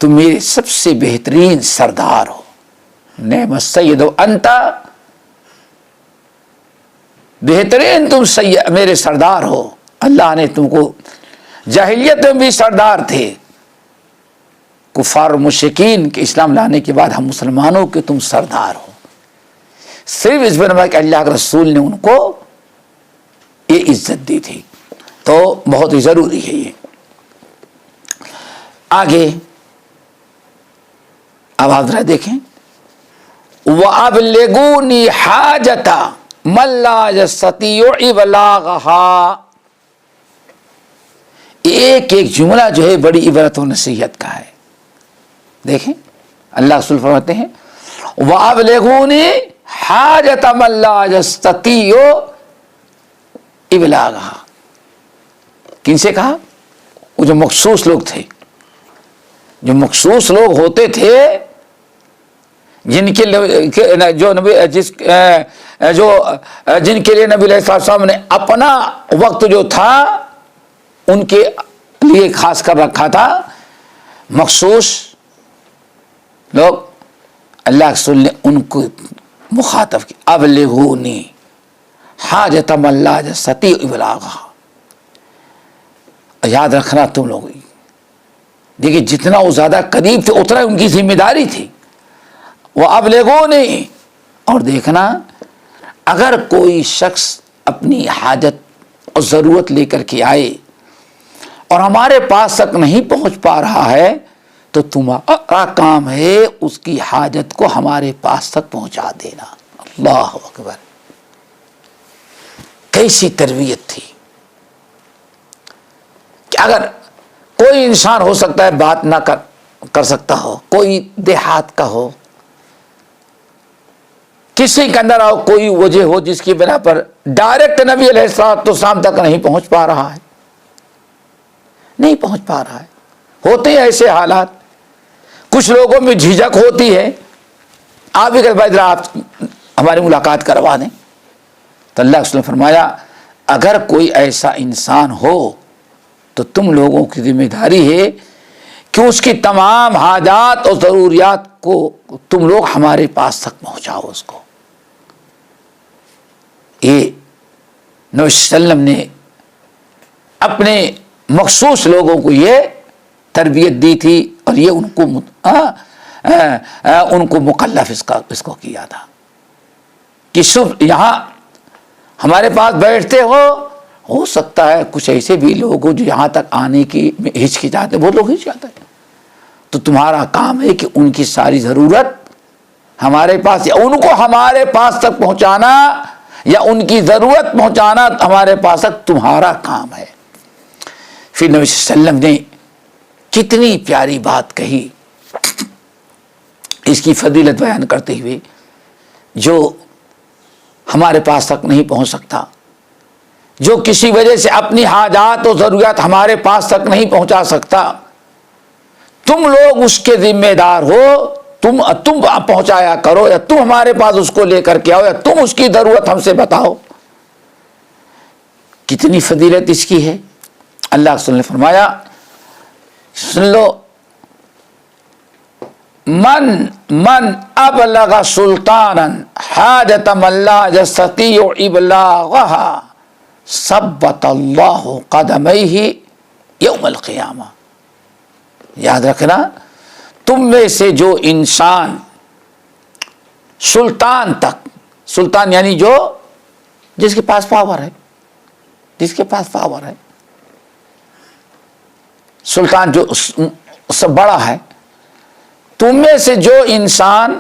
تم میرے سب سے بہترین سردار ہو. نعم السید انت، بہترین تم میرے سردار ہو. اللہ نے تم کو، جاہلیت میں بھی سردار تھے کفار و مشرکین کے، اسلام لانے کے بعد ہم مسلمانوں کے تم سردار ہو. صرف اس بنا کہ اللہ کے رسول نے ان کو یہ عزت دی تھی. تو بہت ہی ضروری ہے یہ. آگے اب آپ ذرا دیکھیں، وَأَبْلِغُونِي حَاجَةَ مَنْ لَا يَسْتَطِيعُ إِبْلَاغَهَا. ایک ایک جملہ جو ہے بڑی عبرت و نصیحت کا ہے. دیکھیں اللہ رسول فرماتے ہیں وَأَبْلِغُونِي حَاجَةَ مَن لَّا يَسْتَطِيعُ إِبْلَاغَهَا. کن سے کہا؟ وہ جو مخصوص لوگ تھے، جو مخصوص لوگ ہوتے تھے جن کے جن کے لیے نبی علیہ السلام نے اپنا وقت جو تھا ان کے لیے خاص کر رکھا تھا، مخصوص لوگ، اللہ کے رسول نے ان کو مخاطب کی ابلغونی حاجۃ من لا یستطیع ابلاغہا. یاد رکھنا تم لوگ، دیکھیے جتنا وہ زیادہ قریب تھے اتنا ان کی ذمہ داری تھی. وہ ابلغونی، اور دیکھنا اگر کوئی شخص اپنی حاجت اور ضرورت لے کر کے آئے اور ہمارے پاس تک نہیں پہنچ پا رہا ہے تو تمہارا کام ہے اس کی حاجت کو ہمارے پاس تک پہنچا دینا. اللہ اکبر، کیسی تربیت تھی کہ اگر کوئی انسان ہو سکتا ہے بات نہ کر سکتا ہو، کوئی دیہات کا ہو، کسی کے اندر ہو کوئی وجہ ہو جس کی بنا پر ڈائریکٹ نبی علیہ السلام تک نہیں پہنچ پا رہا ہے، نہیں پہنچ پا رہا ہے. ہوتے ہیں ایسے حالات، کچھ لوگوں میں جھجک ہوتی ہے، آپ بھی کہتے بھائی آپ ہماری ملاقات کروا دیں. تو اللہ کے رسول نے فرمایا اگر کوئی ایسا انسان ہو تو تم لوگوں کی ذمہ داری ہے کہ اس کی تمام حاجات اور ضروریات کو تم لوگ ہمارے پاس تک پہنچاؤ. اس کو یہ نبی صلی اللہ علیہ وسلم نے اپنے مخصوص لوگوں کو یہ تربیت دی تھی اور یہ ان کو مکلف اس کو کیا تھا کہ صرف یہاں ہمارے پاس بیٹھتے ہو سکتا ہے کچھ ایسے بھی لوگ جو یہاں تک آنے کی ہچکچاتے، وہ لوگ ہچکچاتے ہیں، تو تمہارا کام ہے کہ ان کی ساری ضرورت ہمارے پاس یا ان کو ہمارے پاس تک پہنچانا یا ان کی ضرورت پہنچانا ہمارے پاس تک تمہارا کام ہے. پھر نبی صلی اللہ علیہ وسلم نے کتنی پیاری بات کہی اس کی فضیلت بیان کرتے ہوئے، جو ہمارے پاس تک نہیں پہنچ سکتا، جو کسی وجہ سے اپنی حاجات اور ضروریات ہمارے پاس تک نہیں پہنچا سکتا، تم لوگ اس کے ذمہ دار ہو، تم پہنچایا کرو یا تم ہمارے پاس اس کو لے کر کے آؤ یا تم اس کی ضرورت ہم سے بتاؤ. کتنی فضیلت اس کی ہے. اللہ کے رسول نے فرمایا سن لو من ابلغ سلطانا حاجۃ من لا یستطیع ابلاغها ثبت اللہ قدمیہ یوم القیامہ. یاد رکھنا تم میں سے جو انسان سلطان تک، سلطان یعنی جو جس کے پاس پاور ہے، جس کے پاس پاور ہے، سلطان جو سب بڑا ہے، تم میں سے جو انسان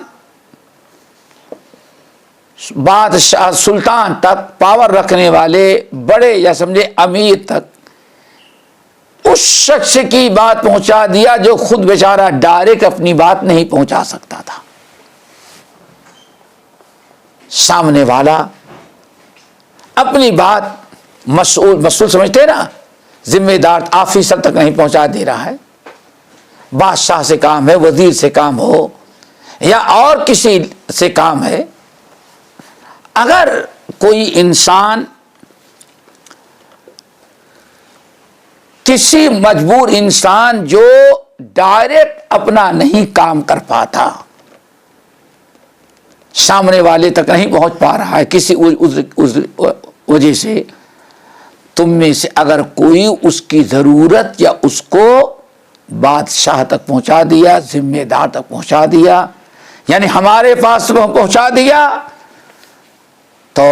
بادشاہ سلطان تک، پاور رکھنے والے بڑے یا سمجھے امیر تک اس شخص کی بات پہنچا دیا جو خود بیچارہ ڈائریکٹ اپنی بات نہیں پہنچا سکتا تھا. سامنے والا اپنی بات مسئول سمجھتے نا، ذمہ دار آفیسر تک نہیں پہنچا دے رہا ہے، بادشاہ سے کام ہے، وزیر سے کام ہو یا اور کسی سے کام ہے. اگر کوئی انسان کسی مجبور انسان جو ڈائریکٹ اپنا نہیں کام کر پاتا، سامنے والے تک نہیں پہنچ پا رہا ہے کسی وجہ سے، تم میں سے اگر کوئی اس کی ضرورت یا اس کو بادشاہ تک پہنچا دیا، ذمہ دار تک پہنچا دیا، یعنی ہمارے پاس پہنچا دیا، تو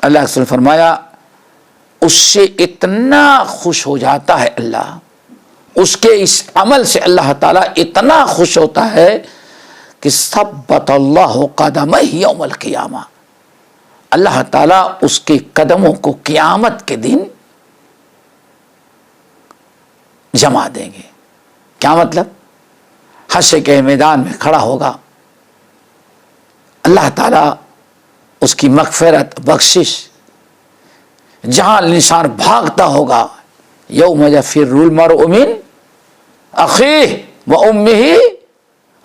اللہ کے رسول نے فرمایا اس سے اتنا خوش ہو جاتا ہے اللہ، اس کے اس عمل سے اللہ تعالیٰ اتنا خوش ہوتا ہے کہ ثبت اللہ قدمہ یوم القیامہ، اللہ تعالیٰ اس کے قدموں کو قیامت کے دن جما دیں گے. کیا مطلب؟ حشر کے میدان میں کھڑا ہوگا, اللہ تعالیٰ اس کی مغفرت بخشش, جہاں انسان بھاگتا ہوگا, یوم یفر المرء من اخیہ و امہ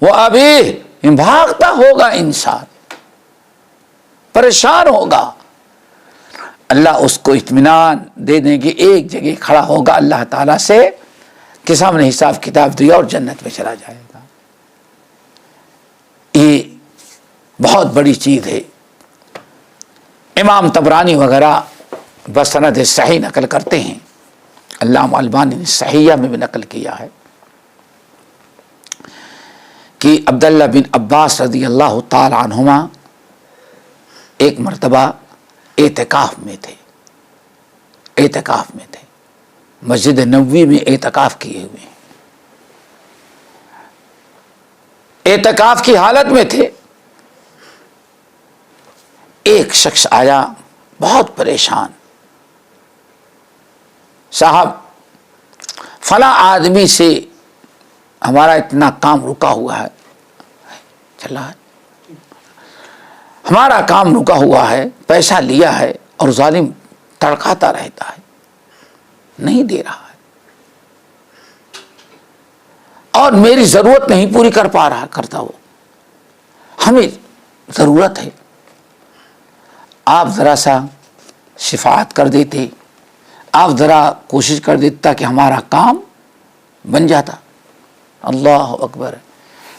و ابیہ, بھاگتا ہوگا انسان, پریشان ہوگا. اللہ اس کو اطمینان دے دیں گے, ایک جگہ کھڑا ہوگا اللہ تعالیٰ سے کہ سامنے حساب کتاب دیا اور جنت میں چلا جائے گا. یہ بہت بڑی چیز ہے. امام طبرانی وغیرہ بسند صحیح نقل کرتے ہیں, علامہ البانی نے صحیحہ میں بھی نقل کیا ہے کہ عبداللہ بن عباس رضی اللہ تعالی عنہما ایک مرتبہ اعتکاف میں تھے, مسجد نبوی میں اعتکاف کیے ہوئے ہیں, اعتکاف کی حالت میں تھے. ایک شخص آیا بہت پریشان, صاحب فلاں آدمی سے ہمارا اتنا کام رکا ہوا ہے, چلا ہے, ہمارا کام رکا ہوا ہے, پیسہ لیا ہے اور ظالم تڑکاتا رہتا ہے, نہیں دے رہا ہے, اور میری ضرورت نہیں پوری کر پا رہا کرتا, وہ ہمیں ضرورت ہے, آپ ذرا سا شفاعت کر دیتے, آپ ذرا کوشش کر دیتا کہ ہمارا کام بن جاتا. اللہ اکبر.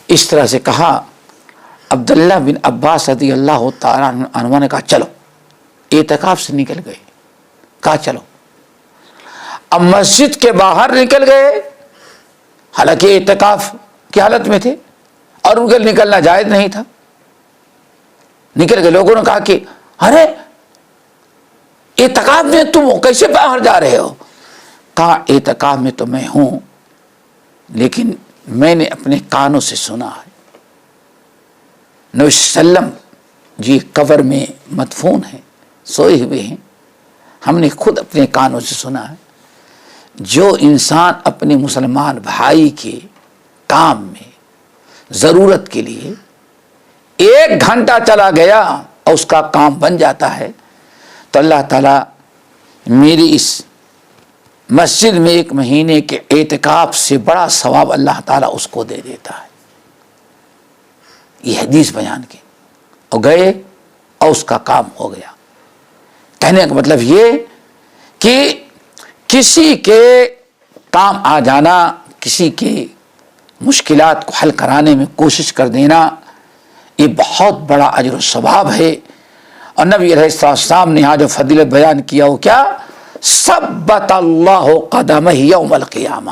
اس طرح سے کہا. عبداللہ بن عباس رضی اللہ تعالیٰ عنہ نے کہا چلو, اعتکاف سے نکل گئے, کہا چلو. اب مسجد کے باہر نکل گئے, حالانکہ اعتکاف کی حالت میں تھے اور ان کے نکلنا جائز نہیں تھا. نکل گئے, لوگوں نے کہا کہ ارے اعتکاف میں تم کیسے باہر جا رہے ہو؟ کہا اعتکاف میں تو میں ہوں, لیکن میں نے اپنے کانوں سے سنا ہے, نبی صلی اللہ علیہ وسلم جی قبر میں مدفون ہیں, سوئے ہوئے ہیں, ہم نے خود اپنے کانوں سے سنا ہے, جو انسان اپنے مسلمان بھائی کے کام میں ضرورت کے لیے 1 گھنٹہ چلا گیا اور اس کا کام بن جاتا ہے, تو اللہ تعالیٰ میری اس مسجد میں 1 مہینے کے اعتکاف سے بڑا ثواب اللہ تعالیٰ اس کو دے دیتا ہے. یہ حدیث بیان کی, اور گئے اور اس کا کام ہو گیا. کہنے کا مطلب یہ کہ کسی کے کام آ جانا, کسی کے مشکلات کو حل کرانے میں کوشش کر دینا, یہ بہت بڑا اجر و ثواب ہے. اور نبی علیہ السلام نے یہاں جو فضیلت بیان کیا وہ کیا؟ ثبت اللہ قدمہ یوم القیامہ,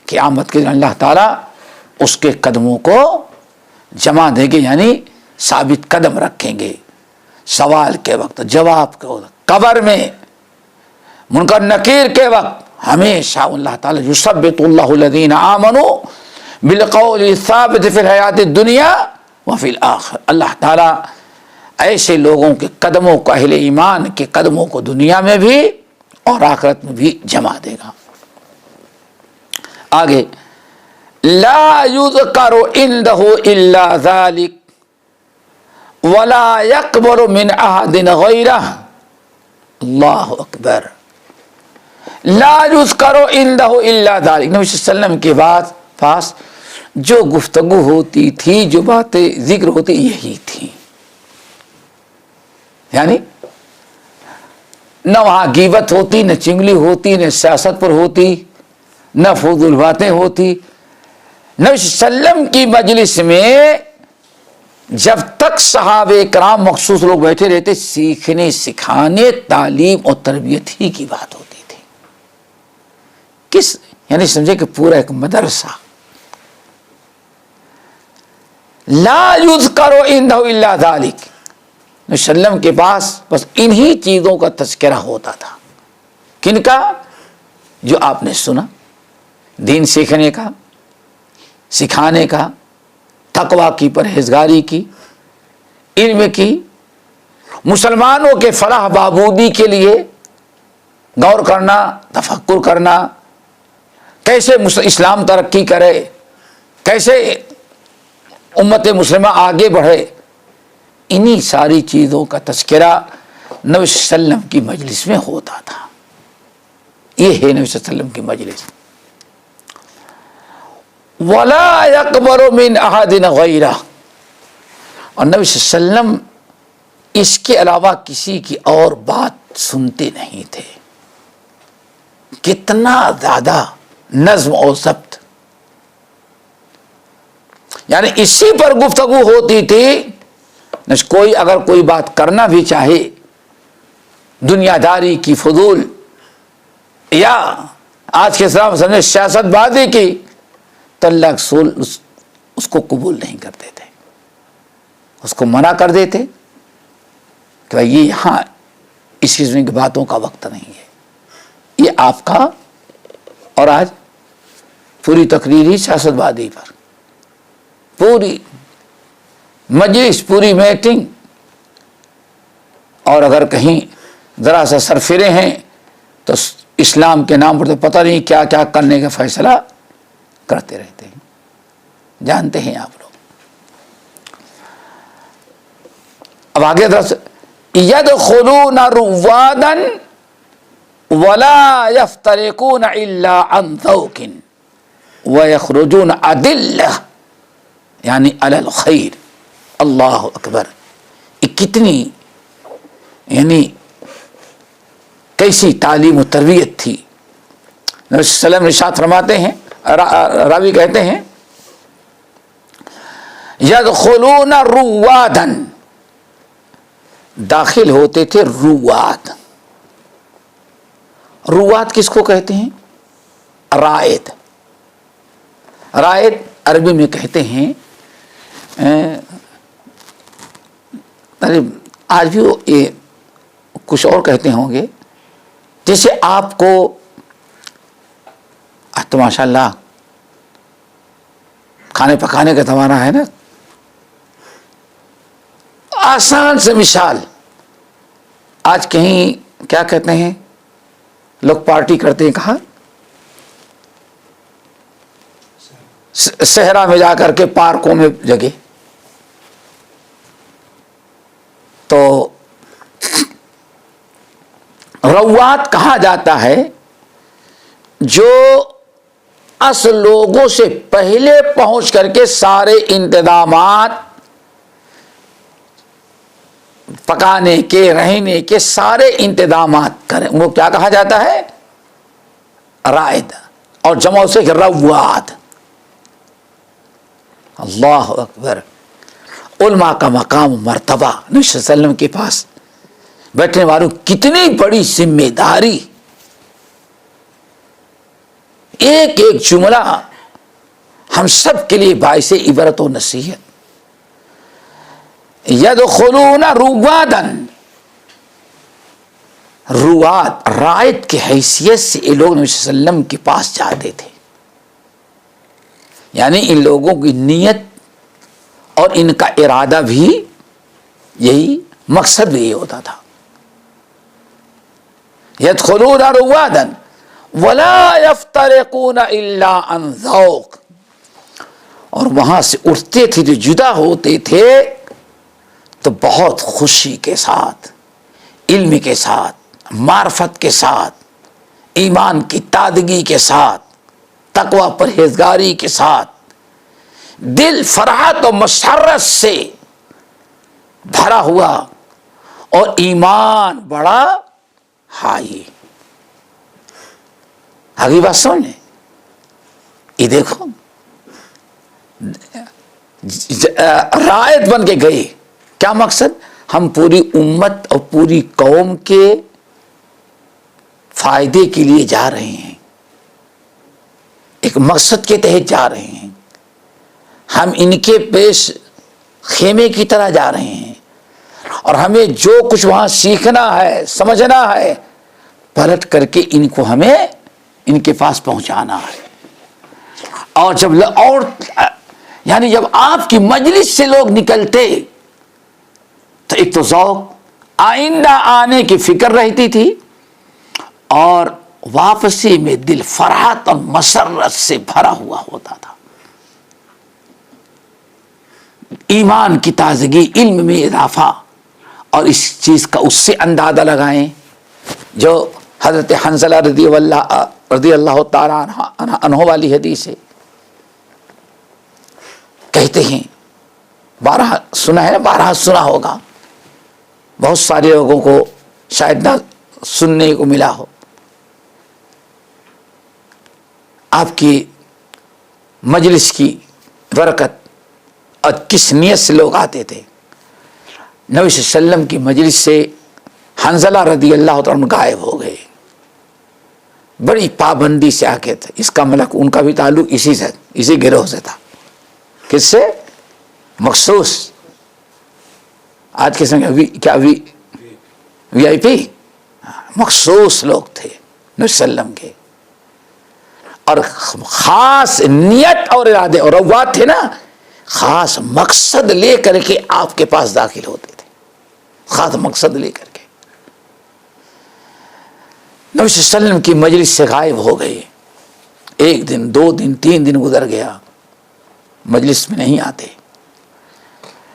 قیامت کے دن اللہ تعالیٰ اس کے قدموں کو جمع دیں گے, یعنی ثابت قدم رکھیں گے. سوال کے وقت, جواب کے وقت, قبر میں, منکر نکیر کے وقت, ہمیشہ اللہ تعالیٰ یثبت اللہ الذین آمنوا بالقول الثابت فی الحیات الدنیا وفی الآخرہ. اللہ تعالیٰ ایسے لوگوں کے قدموں کو, اہل ایمان کے قدموں کو دنیا میں بھی اور آخرت میں بھی جما دے گا. آگے, لا یذکر عندہ الا ذلک ولا یقبل من احد غیرہ. اللہ اکبر. لا یذکر عندہ الا ذلک, نبی صلی اللہ علیہ وسلم کے پاس جو گفتگو ہوتی تھی, جو باتیں ذکر ہوتی, یہی تھی. یعنی نہ وہاں غیبت ہوتی, نہ چنگلی ہوتی, نہ سیاست پر ہوتی, نہ فضول باتیں ہوتی. نبی صلی اللہ علیہ وسلم کی مجلس میں جب تک صحابہ کرام مخصوص لوگ بیٹھے رہتے, سیکھنے سکھانے, تعلیم اور تربیت ہی کی بات ہوتی تھی. کس, یعنی سمجھے کہ پورا ایک مدرسہ. لا یذکر عندہ الا ذلک, نبی صلی اللہ علیہ وسلم کے پاس بس انہی چیزوں کا تذکرہ ہوتا تھا. کن کا؟ جو آپ نے سنا, دین سیکھنے کا, سکھانے کا, تقویٰ کی, پرہیزگاری کی, علم کی, مسلمانوں کے فلاح بہبودی کے لیے غور کرنا, تفکر کرنا, کیسے اسلام ترقی کرے، کیسے امت مسلمہ آگے بڑھے، انہی ساری چیزوں کا تذکرہ نبی صلی اللہ علیہ وسلم کی مجلس میں ہوتا تھا. یہ ہے نبی صلی اللہ علیہ وسلم کی مجلس. وَلَا يَقْبَرُ مِنْ أَحَدٍ غَيْرَهُ، اور نبی صلی اللہ علیہ وسلم اس کے علاوہ کسی کی اور بات سنتے نہیں تھے. کتنا زیادہ نظم و ضبط، یعنی اسی پر گفتگو ہوتی تھی. کوئی اگر کوئی بات کرنا بھی چاہے دنیا داری کی، فضول، یا آج کے اسلام سمجھے سیاست بازی کی، تو اللہ رسول اس کو قبول نہیں کرتے تھے، اس کو منع کر دیتے کہ یہ یہاں اس قسم کی باتوں کا وقت نہیں ہے. یہ آپ کا، اور آج پوری تقریر ہی سیاست بازی پر، پوری مجلس، پوری میٹنگ، اور اگر کہیں ذرا سا سرفرے ہیں تو اسلام کے نام پر تو پتہ نہیں کیا کیا کرنے کا فیصلہ کرتے رہتے ہیں. جانتے ہیں آپ لوگ. اب آگے درس يَدْخُلُونَ رُوَّادًا وَلَا يَفْتَرِقُونَ إِلَّا عَنْ ذَوْقٍ وَيَخْرُجُونَ أَدِلَّةً، یعنی علی الخیر. اللہ اکبر. یہ کتنی یعنی کیسی تعلیم و تربیت تھی. نبی صلی اللہ علیہ وسلم ارشاد فرماتے ہیں، راوی کہتے ہیں یدخلون روادا، داخل ہوتے تھے رواد. رواد کس کو کہتے ہیں؟ رائد. رائد عربی میں کہتے ہیں، آج بھی یہ کچھ اور کہتے ہوں گے. جیسے آپ کو تو ماشاء اللہ کھانے پکانے کا زمانہ ہے نا، آسان سے مثال، آج کہیں کیا کہتے ہیں لوگ پارٹی کرتے ہیں، کہاں صحرا میں جا کر کے پارکوں میں جگہ، تو روات کہا جاتا ہے جو اصل لوگوں سے پہلے پہنچ کر کے سارے انتظامات پکانے کے، رہنے کے سارے انتظامات کریں، وہ کیا کہا جاتا ہے؟ رائد. اور جمع سے رواد. اللہ اکبر. علماء کا مقام و مرتبہ، نبی صلی اللہ علیہ وسلم کے پاس بیٹھنے والوں کتنی بڑی ذمہ داری. ایک ایک جملہ ہم سب کے لیے باعث عبرت و نصیحت. یدخلون روادا، رواد رائد کی حیثیت سے یہ لوگ نبی صلی اللہ علیہ وسلم کے پاس جاتے تھے. یعنی ان لوگوں کی نیت اور ان کا ارادہ بھی یہی، مقصد بھی یہ ہوتا تھا. یدخلون روادا ولا یفترقون الا عن ذوق، اور وہاں سے اٹھتے تھے جو جدا ہوتے تھے تو بہت خوشی کے ساتھ، علم کے ساتھ، معرفت کے ساتھ، ایمان کی تازگی کے ساتھ، تقوی پرہیزگاری کے ساتھ، دل فرحت و مسرت سے بھرا ہوا، اور ایمان بڑا ہائی. آگے بات سمجھیں. یہ دیکھو رائد بن کے گئے. کیا مقصد؟ ہم پوری امت اور پوری قوم کے فائدے کے لیے جا رہے ہیں، ایک مقصد کے تحت جا رہے ہیں. ہم ان کے پیش خیمے کی طرح جا رہے ہیں، اور ہمیں جو کچھ وہاں سیکھنا ہے، سمجھنا ہے، پلٹ کر کے ان کو ہمیں ان کے پاس پہنچانا ہے. اور جب آپ کی مجلس سے لوگ نکلتے تو ایک تو ذوق، آئندہ آنے کی فکر رہتی تھی، اور واپسی میں دل فرحت اور مسرت سے بھرا ہوا ہوتا تھا. ایمان کی تازگی، علم میں اضافہ، اور اس چیز کا اس سے اندازہ لگائیں جو حضرت حنظلہ رضی اللہ تعالیٰ عنہ والی حدیث ہے. کہتے ہیں، بارہ سنا ہے نا، بارہ سنا ہوگا، بہت سارے لوگوں کو شاید نہ سننے کو ملا ہو. آپ کی مجلس کی برکت اور کس نیت سے لوگ آتے تھے. نبی صلی اللہ علیہ وسلم کی مجلس سے حنظلہ رضی اللہ تعالیٰ عنہ غائب ہو گئے. بڑی پابندی سے آ کے تھے. اس کا مطلب ان کا بھی تعلق اسی گروہ سے تھا. کس سے؟ مخصوص. آج کے سمے کیا وی آئی پی مخصوص لوگ تھے نبی صلی اللہ علیہ وسلم کے، اور خاص نیت اور ارادے اور روات تھے نا، خاص مقصد لے کر کے آپ کے پاس داخل ہوتے تھے. خاص مقصد لے کر کے نبی صلی اللہ علیہ وسلم کی مجلس سے غائب ہو گئے. ایک دن، 2 دن، 3 دن گزر گیا، مجلس میں نہیں آتے.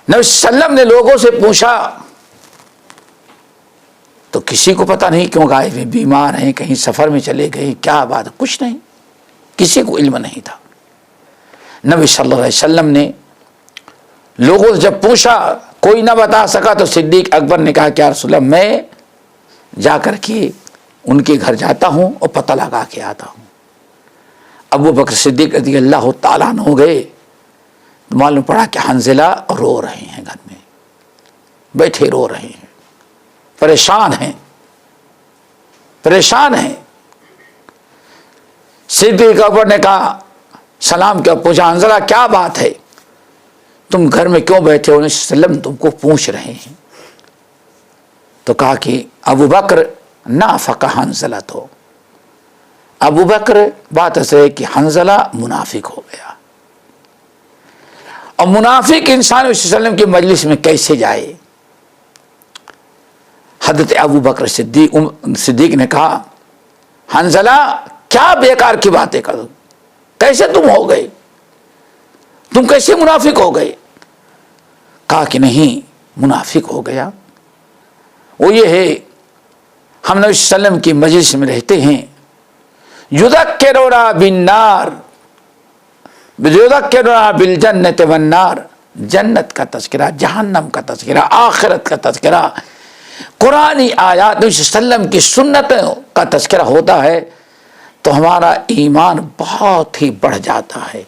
نبی صلی اللہ علیہ وسلم نے لوگوں سے پوچھا تو کسی کو پتہ نہیں کیوں غائب ہیں، بیمار ہیں، کہیں سفر میں چلے گئے، کیا بات، کچھ نہیں، کسی کو علم نہیں تھا. نبی صلی اللہ علیہ وسلم نے لوگوں سے جب پوچھا، کوئی نہ بتا سکا تو صدیق اکبر نے کہا کہ یا رسول اللہ، میں جا کر کے ان کے گھر جاتا ہوں اور پتہ لگا کے آتا ہوں. ابو بکر صدیق رضی اللہ تعالیٰ عنہ ہو گئے تو معلوم پڑا کہ حنظلہ رو رہے ہیں، گھر میں بیٹھے رو رہے ہیں، پریشان ہیں. صدیق اکبر نے کہا، سلام کیا، پوچھا حنظلہ کیا بات ہے، تم گھر میں کیوں بیٹھے ہو، نبی صلی اللہ علیہ وسلم تم کو پوچھ رہے ہیں. تو کہا کہ ابو بکر نافق حنظلہ، تو ابو بکر بات ایسے ہے کہ حنظلہ منافق ہو گیا. اور منافق انسان نبی صلی اللہ علیہ وسلم کی مجلس میں کیسے جائے؟ حضرت ابو بکر صدیق نے کہا، حنظلہ کیا بیکار کی باتیں کر دو، کیسے تم ہو گئے، تم کیسے منافق ہو گئے؟ کہا کہ نہیں منافق ہو گیا، وہ یہ ہے ہم نبی صلی اللہ علیہ وسلم کی مجلس میں رہتے ہیں، یذکرنا بالنار یذکرنا بالجنت والنار، جنت کا تذکرہ، جہنم کا تذکرہ، آخرت کا تذکرہ، قرآنی آیات، نبی صلی اللہ علیہ وسلم کی سنتوں کا تذکرہ ہوتا ہے تو ہمارا ایمان بہت ہی بڑھ جاتا ہے.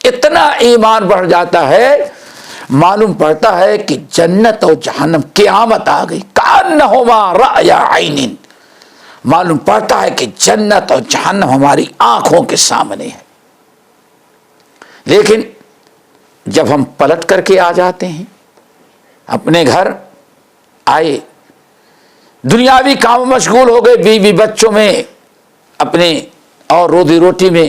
اتنا ایمان بڑھ جاتا ہے، معلوم پڑتا ہے کہ جنت اور جہنم قیامت آ گئی. کأنہما رأی عین، معلوم پڑتا ہے کہ جنت اور جہنم ہماری آنکھوں کے سامنے ہے. لیکن جب ہم پلٹ کر کے آ جاتے ہیں اپنے گھر، آئے دنیاوی کام مشغول ہو گئے، بیوی بچوں میں، اپنے اور روزی روٹی میں،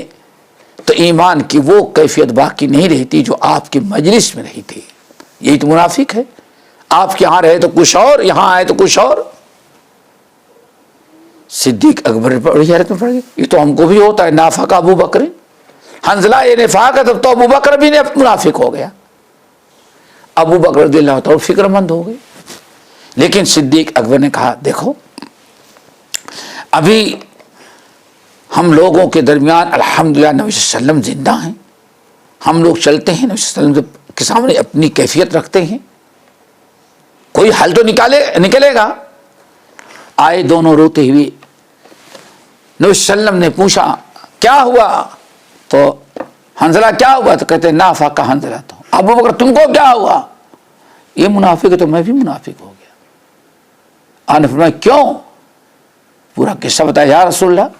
تو ایمان کی وہ کیفیت باقی نہیں رہتی جو آپ کی مجلس میں رہی تھی. یہی تو منافق ہے، آپ کے یہاں رہے تو کچھ اور، یہاں آئے تو کچھ اور. صدیق اکبر بڑی حیرت میں پڑ گئی، یہ تو ہم کو بھی ہوتا ہے. نافق ابو بکر، حنظلہ یہ نفاق ہے، تب تو ابو بکر بھی منافق ہو گیا. ابو بکر رضی اللہ تعالیٰ فکر مند ہو گئے. لیکن صدیق اکبر نے کہا، دیکھو ابھی ہم لوگوں کے درمیان الحمدللہ نبی صلی اللہ علیہ وسلم زندہ ہیں، ہم لوگ چلتے ہیں، نبی صلی اللہ علیہ وسلم کے سامنے اپنی کیفیت رکھتے ہیں، کوئی حل تو نکلے گا. آئے دونوں روتے ہوئے، نبی صلی اللہ علیہ وسلم نے پوچھا کیا ہوا؟ تو حنظلہ کیا ہوا؟ تو کہتے نافق حنظلہ. تو ابو بکر تم کو کیا ہوا؟ یہ منافق ہے تو میں بھی منافق ہو گیا. آنے فرمایا کیوں؟ پورا قصہ بتایا. یا رسول اللہ،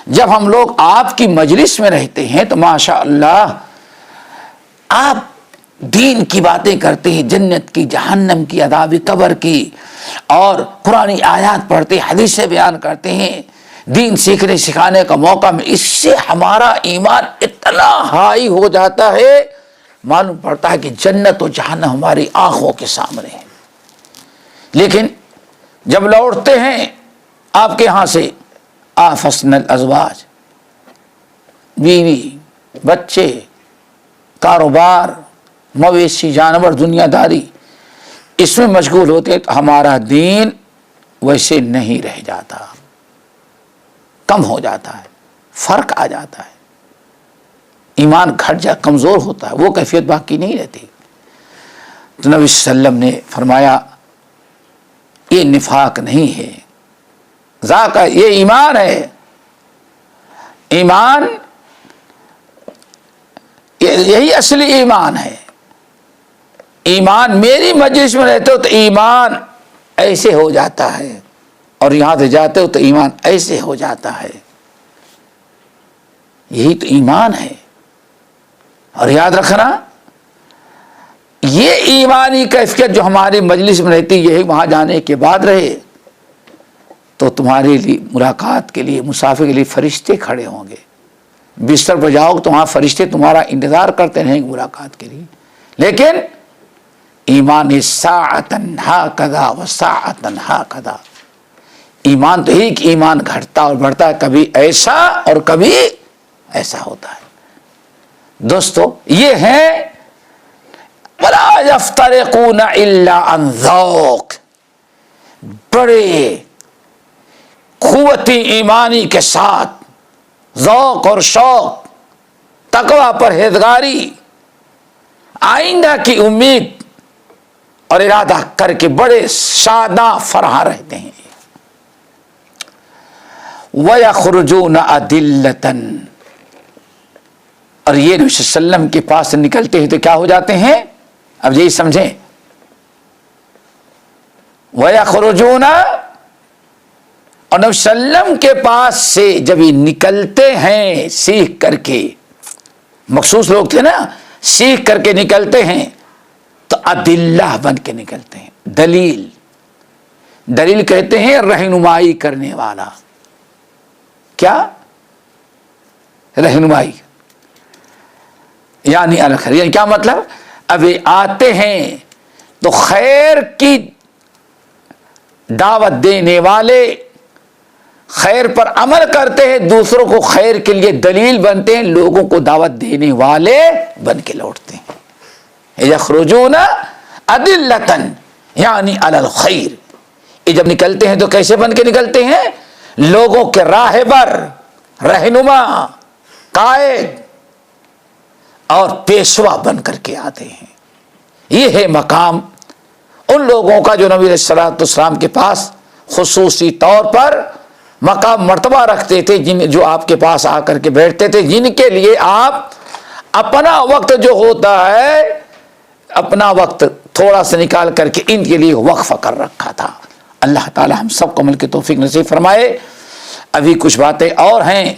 جب ہم لوگ آپ کی مجلس میں رہتے ہیں تو ماشاء اللہ آپ دین کی باتیں کرتے ہیں، جنت کی، جہنم کی، عذاب قبر کی، اور قرآنی آیات پڑھتے ہیں، حدیثیں بیان کرتے ہیں، دین سیکھنے سکھانے کا موقع میں، اس سے ہمارا ایمان اتنا ہائی ہو جاتا ہے، معلوم پڑتا ہے کہ جنت و جہنم ہماری آنکھوں کے سامنے ہے. لیکن جب لوٹتے ہیں آپ کے ہاں سے آفسن الازواج، بیوی بچے، کاروبار، مویشی جانور، دنیا داری، اس میں مشغول ہوتے ہیں تو ہمارا دین ویسے نہیں رہ جاتا، کم ہو جاتا ہے، فرق آ جاتا ہے، ایمان گھٹ جا کمزور ہوتا ہے، وہ کیفیت باقی نہیں رہتی۔ تو نبی صلی اللہ علیہ وسلم نے فرمایا یہ نفاق نہیں ہے، ذاکا یہ ایمان ہے، ایمان یہی اصلی ایمان ہے۔ ایمان میری مجلس میں رہتے ہو تو ایمان ایسے ہو جاتا ہے، اور یہاں سے جاتے ہو تو ایمان ایسے ہو جاتا ہے، یہی تو ایمان ہے۔ اور یاد رکھنا یہ ایمانی کیفیت جو ہماری مجلس میں رہتی یہی وہاں جانے کے بعد رہے تو تمہارے لیے ملاقات کے لیے، مسافر کے لیے فرشتے کھڑے ہوں گے، بستر پر جاؤ تو وہاں فرشتے تمہارا انتظار کرتے رہیں گے ملاقات کے لیے۔ لیکن ایمان ساعتن ہاکذا و ساعتن ہاکذا، ایمان تو ہی کہ ایمان گھٹتا اور بڑھتا ہے، کبھی ایسا اور کبھی ایسا ہوتا ہے۔ دوستو یہ ہے وَلَا يَفْتَرِقُونَ إِلَّا عَنْ ذَوْقٍ، بڑے قوتی ایمانی کے ساتھ ذوق اور شوق، تقوی پرہیزگاری، آئندہ کی امید اور ارادہ کر کے بڑے شاداں فرحاں رہتے ہیں۔ وَيَخْرُجُونَ أَدِلَّةً، اور یہ نبی صلی اللہ علیہ وسلم کے پاس سے نکلتے ہیں تو کیا ہو جاتے ہیں؟ اب یہی سمجھیں، وَيَخْرُجُونَ، اور نبی صلی اللہ علیہ وسلم کے پاس سے جب یہ نکلتے ہیں سیکھ کر کے، مخصوص لوگ تھے نا، سیکھ کر کے نکلتے ہیں تو ادلہ بن کے نکلتے ہیں۔ دلیل، دلیل کہتے ہیں رہنمائی کرنے والا۔ کیا؟ رہنمائی، یعنی الخیر، یعنی کیا مطلب؟ اب یہ آتے ہیں تو خیر کی دعوت دینے والے، خیر پر عمل کرتے ہیں، دوسروں کو خیر کے لیے دلیل بنتے ہیں، لوگوں کو دعوت دینے والے بن کے لوٹتے ہیں۔ یخرجون ادلتن یعنی علی الخیر، یہ جب نکلتے ہیں تو کیسے بن کے نکلتے ہیں؟ لوگوں کے راہبر، رہنما، قائد اور پیشوا بن کر کے آتے ہیں۔ یہ ہے مقام ان لوگوں کا جو نبی علیہ الصلوۃ والسلام کے پاس خصوصی طور پر مقام مرتبہ رکھتے تھے، جو آپ کے پاس آ کر کے بیٹھتے تھے، جن کے لیے آپ اپنا وقت جو ہوتا ہے، اپنا وقت تھوڑا سا نکال کر کے ان کے لیے وقف کر رکھا تھا۔ اللہ تعالی ہم سب کو عمل کی توفیق نصیب فرمائے۔ ابھی کچھ باتیں اور ہیں،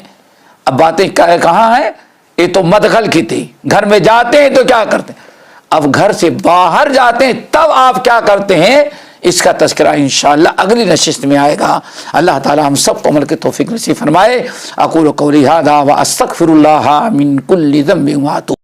اب باتیں کہاں ہیں؟ یہ تو مدخل کی تھی، گھر میں جاتے ہیں تو کیا کرتے ہیں، اب گھر سے باہر جاتے ہیں تب آپ کیا کرتے ہیں، اس کا تذکرہ انشاءاللہ اگلی نشست میں آئے گا۔ اللہ تعالی ہم سب کو عمل کی توفیق نصیب فرمائے۔ اقول قولی ھذا واستغفر اللہ من کل ذنب واتوب